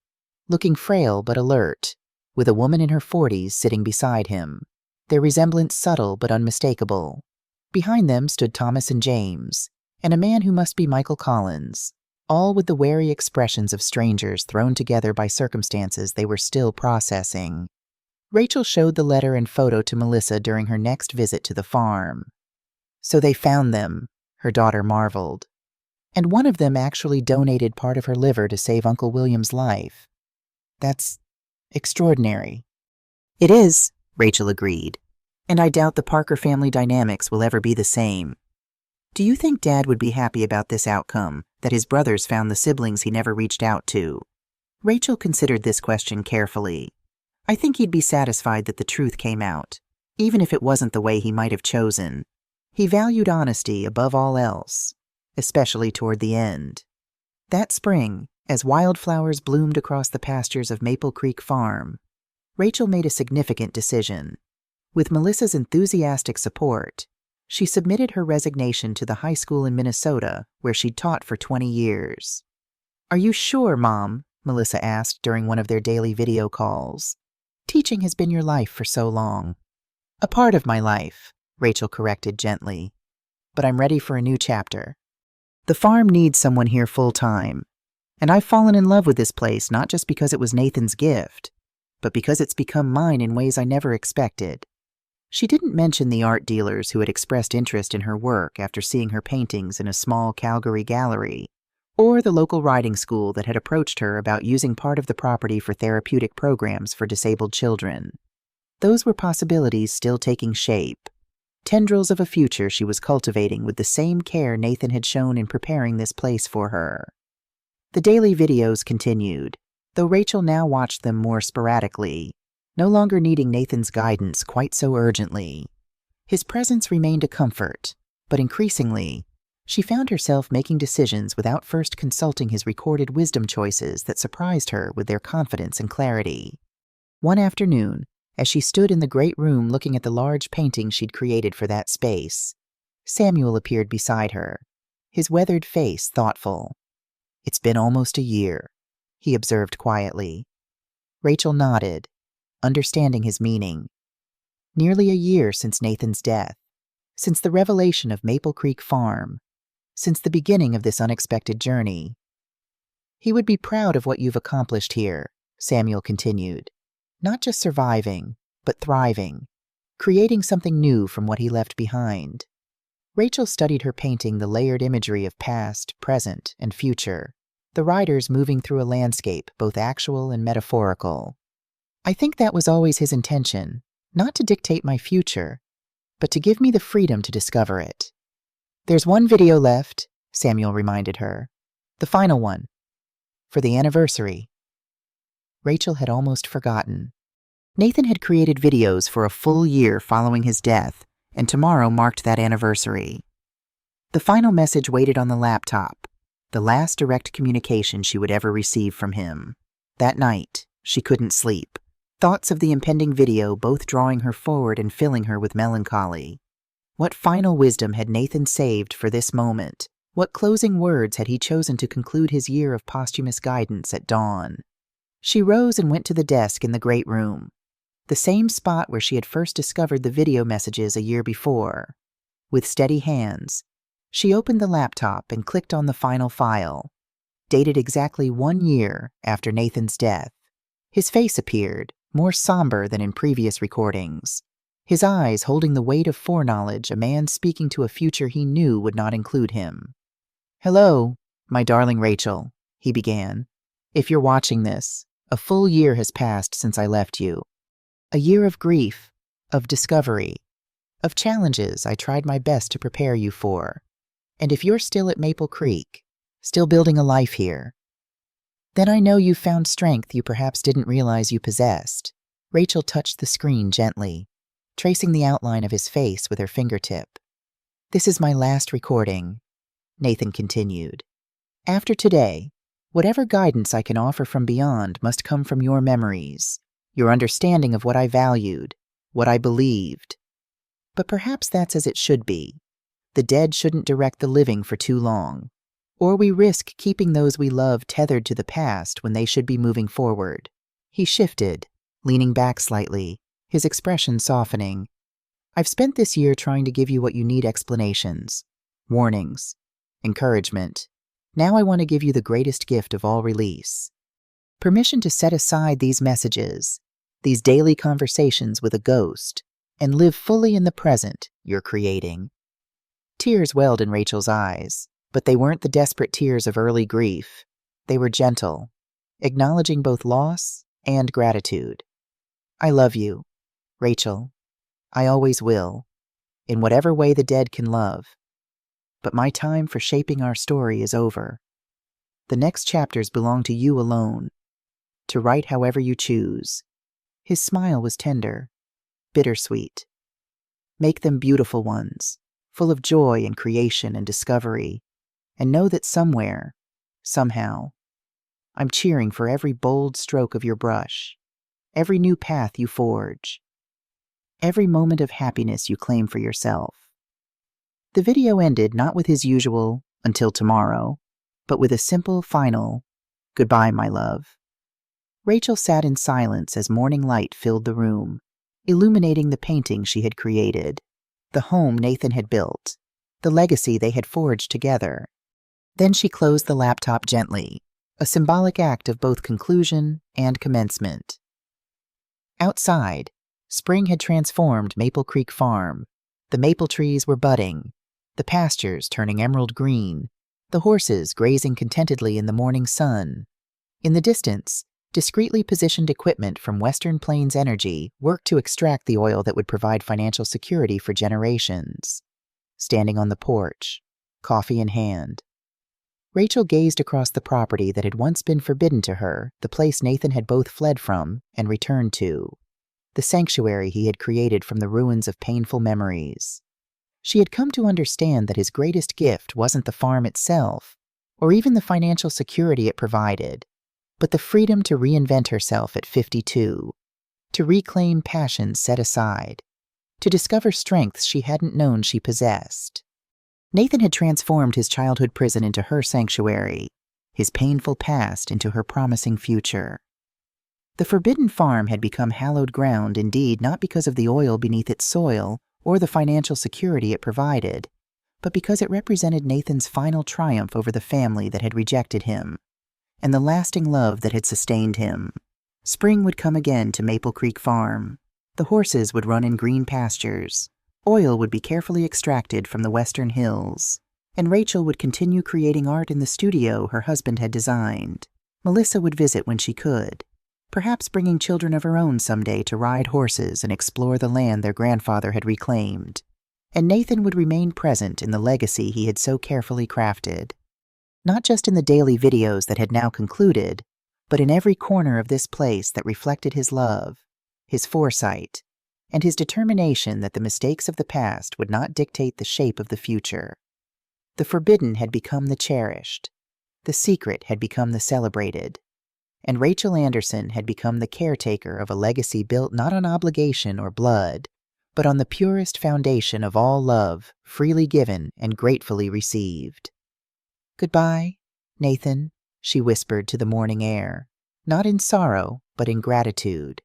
looking frail but alert, with a woman in her 40s sitting beside him, their resemblance subtle but unmistakable. Behind them stood Thomas and James, and a man who must be Michael Collins, all with the wary expressions of strangers thrown together by circumstances they were still processing. Rachel showed the letter and photo to Melissa during her next visit to the farm. "So they found them," her daughter marveled. "And one of them actually donated part of her liver to save Uncle William's life. That's extraordinary." "It is," Rachel agreed, "and I doubt the Parker family dynamics will ever be the same. Do you think Dad would be happy about this outcome, that his brothers found the siblings he never reached out to?" Rachel considered this question carefully. "I think he'd be satisfied that the truth came out, even if it wasn't the way he might have chosen. He valued honesty above all else, especially toward the end." That spring, as wildflowers bloomed across the pastures of Maple Creek Farm, Rachel made a significant decision. With Melissa's enthusiastic support, she submitted her resignation to the high school in Minnesota where she'd taught for 20 years. "Are you sure, Mom?" Melissa asked during one of their daily video calls. "Teaching has been your life for so long." "A part of my life," Rachel corrected gently. "But I'm ready for a new chapter." The farm needs someone here full-time, and I've fallen in love with this place not just because it was Nathan's gift, but because it's become mine in ways I never expected. She didn't mention the art dealers who had expressed interest in her work after seeing her paintings in a small Calgary gallery, or the local riding school that had approached her about using part of the property for therapeutic programs for disabled children. Those were possibilities still taking shape, tendrils of a future she was cultivating with the same care Nathan had shown in preparing this place for her. The daily videos continued, though Rachel now watched them more sporadically, no longer needing Nathan's guidance quite so urgently. His presence remained a comfort, but increasingly, she found herself making decisions without first consulting his recorded wisdom choices that surprised her with their confidence and clarity. One afternoon, as she stood in the great room looking at the large painting she'd created for that space, Samuel appeared beside her, his weathered face thoughtful. "It's been almost a year," he observed quietly. Rachel nodded, understanding his meaning. Nearly a year since Nathan's death, since the revelation of Maple Creek Farm, since the beginning of this unexpected journey. "He would be proud of what you've accomplished here," Samuel continued. "Not just surviving, but thriving, creating something new from what he left behind." Rachel studied her painting the layered imagery of past, present, and future, the riders moving through a landscape both actual and metaphorical. "I think that was always his intention, not to dictate my future, but to give me the freedom to discover it." "There's one video left," Samuel reminded her. "The final one. For the anniversary." Rachel had almost forgotten. Nathan had created videos for a full year following his death, and tomorrow marked that anniversary. The final message waited on the laptop, the last direct communication she would ever receive from him. That night, she couldn't sleep, thoughts of the impending video both drawing her forward and filling her with melancholy. What final wisdom had Nathan saved for this moment? What closing words had he chosen to conclude his year of posthumous guidance at dawn? She rose and went to the desk in the great room, the same spot where she had first discovered the video messages a year before. With steady hands, she opened the laptop and clicked on the final file, dated exactly 1 year after Nathan's death. His face appeared, more somber than in previous recordings, his eyes holding the weight of foreknowledge, a man speaking to a future he knew would not include him. "Hello, my darling Rachel," he began. "If you're watching this, a full year has passed since I left you. A year of grief, of discovery, of challenges I tried my best to prepare you for. And if you're still at Maple Creek, still building a life here, then I know you've found strength you perhaps didn't realize you possessed." Rachel touched the screen gently, tracing the outline of his face with her fingertip. "This is my last recording," Nathan continued. "After today, whatever guidance I can offer from beyond must come from your memories, your understanding of what I valued, what I believed. But perhaps that's as it should be. The dead shouldn't direct the living for too long, or we risk keeping those we love tethered to the past when they should be moving forward." He shifted, leaning back slightly, his expression softening. "I've spent this year trying to give you what you need: explanations, warnings, encouragement. Now I want to give you the greatest gift of all: release. Permission to set aside these messages, these daily conversations with a ghost, and live fully in the present you're creating." Tears welled in Rachel's eyes, but they weren't the desperate tears of early grief. They were gentle, acknowledging both loss and gratitude. "I love you, Rachel. I always will, in whatever way the dead can love. But my time for shaping our story is over. The next chapters belong to you alone, to write however you choose." His smile was tender, bittersweet. "Make them beautiful ones, full of joy and creation and discovery, and know that somewhere, somehow, I'm cheering for every bold stroke of your brush, every new path you forge, every moment of happiness you claim for yourself." The video ended not with his usual "until tomorrow," but with a simple final "goodbye, my love." Rachel sat in silence as morning light filled the room, illuminating the painting she had created, the home Nathan had built, the legacy they had forged together. Then she closed the laptop gently, a symbolic act of both conclusion and commencement. Outside, spring had transformed Maple Creek Farm. The maple trees were budding, the pastures turning emerald green, the horses grazing contentedly in the morning sun. In the distance, discreetly positioned equipment from Western Plains Energy worked to extract the oil that would provide financial security for generations. Standing on the porch, coffee in hand, Rachel gazed across the property that had once been forbidden to her, the place Nathan had both fled from and returned to, the sanctuary he had created from the ruins of painful memories. She had come to understand that his greatest gift wasn't the farm itself, or even the financial security it provided, but the freedom to reinvent herself at 52, to reclaim passions set aside, to discover strengths she hadn't known she possessed. Nathan had transformed his childhood prison into her sanctuary, his painful past into her promising future. The forbidden farm had become hallowed ground indeed not because of the oil beneath its soil or the financial security it provided, but because it represented Nathan's final triumph over the family that had rejected him, and the lasting love that had sustained him. Spring would come again to Maple Creek Farm. The horses would run in green pastures. Oil would be carefully extracted from the western hills, and Rachel would continue creating art in the studio her husband had designed. Melissa would visit when she could, perhaps bringing children of her own someday to ride horses and explore the land their grandfather had reclaimed. And Nathan would remain present in the legacy he had so carefully crafted. Not just in the daily videos that had now concluded, but in every corner of this place that reflected his love, his foresight, and his determination that the mistakes of the past would not dictate the shape of the future. The forbidden had become the cherished, the secret had become the celebrated, and Rachel Anderson had become the caretaker of a legacy built not on obligation or blood, but on the purest foundation of all love, freely given and gratefully received. "Goodbye, Nathan," she whispered to the morning air, not in sorrow, but in gratitude.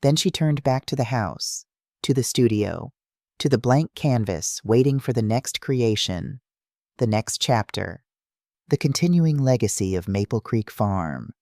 Then she turned back to the house, to the studio, to the blank canvas waiting for the next creation, the next chapter, the continuing legacy of Maple Creek Farm.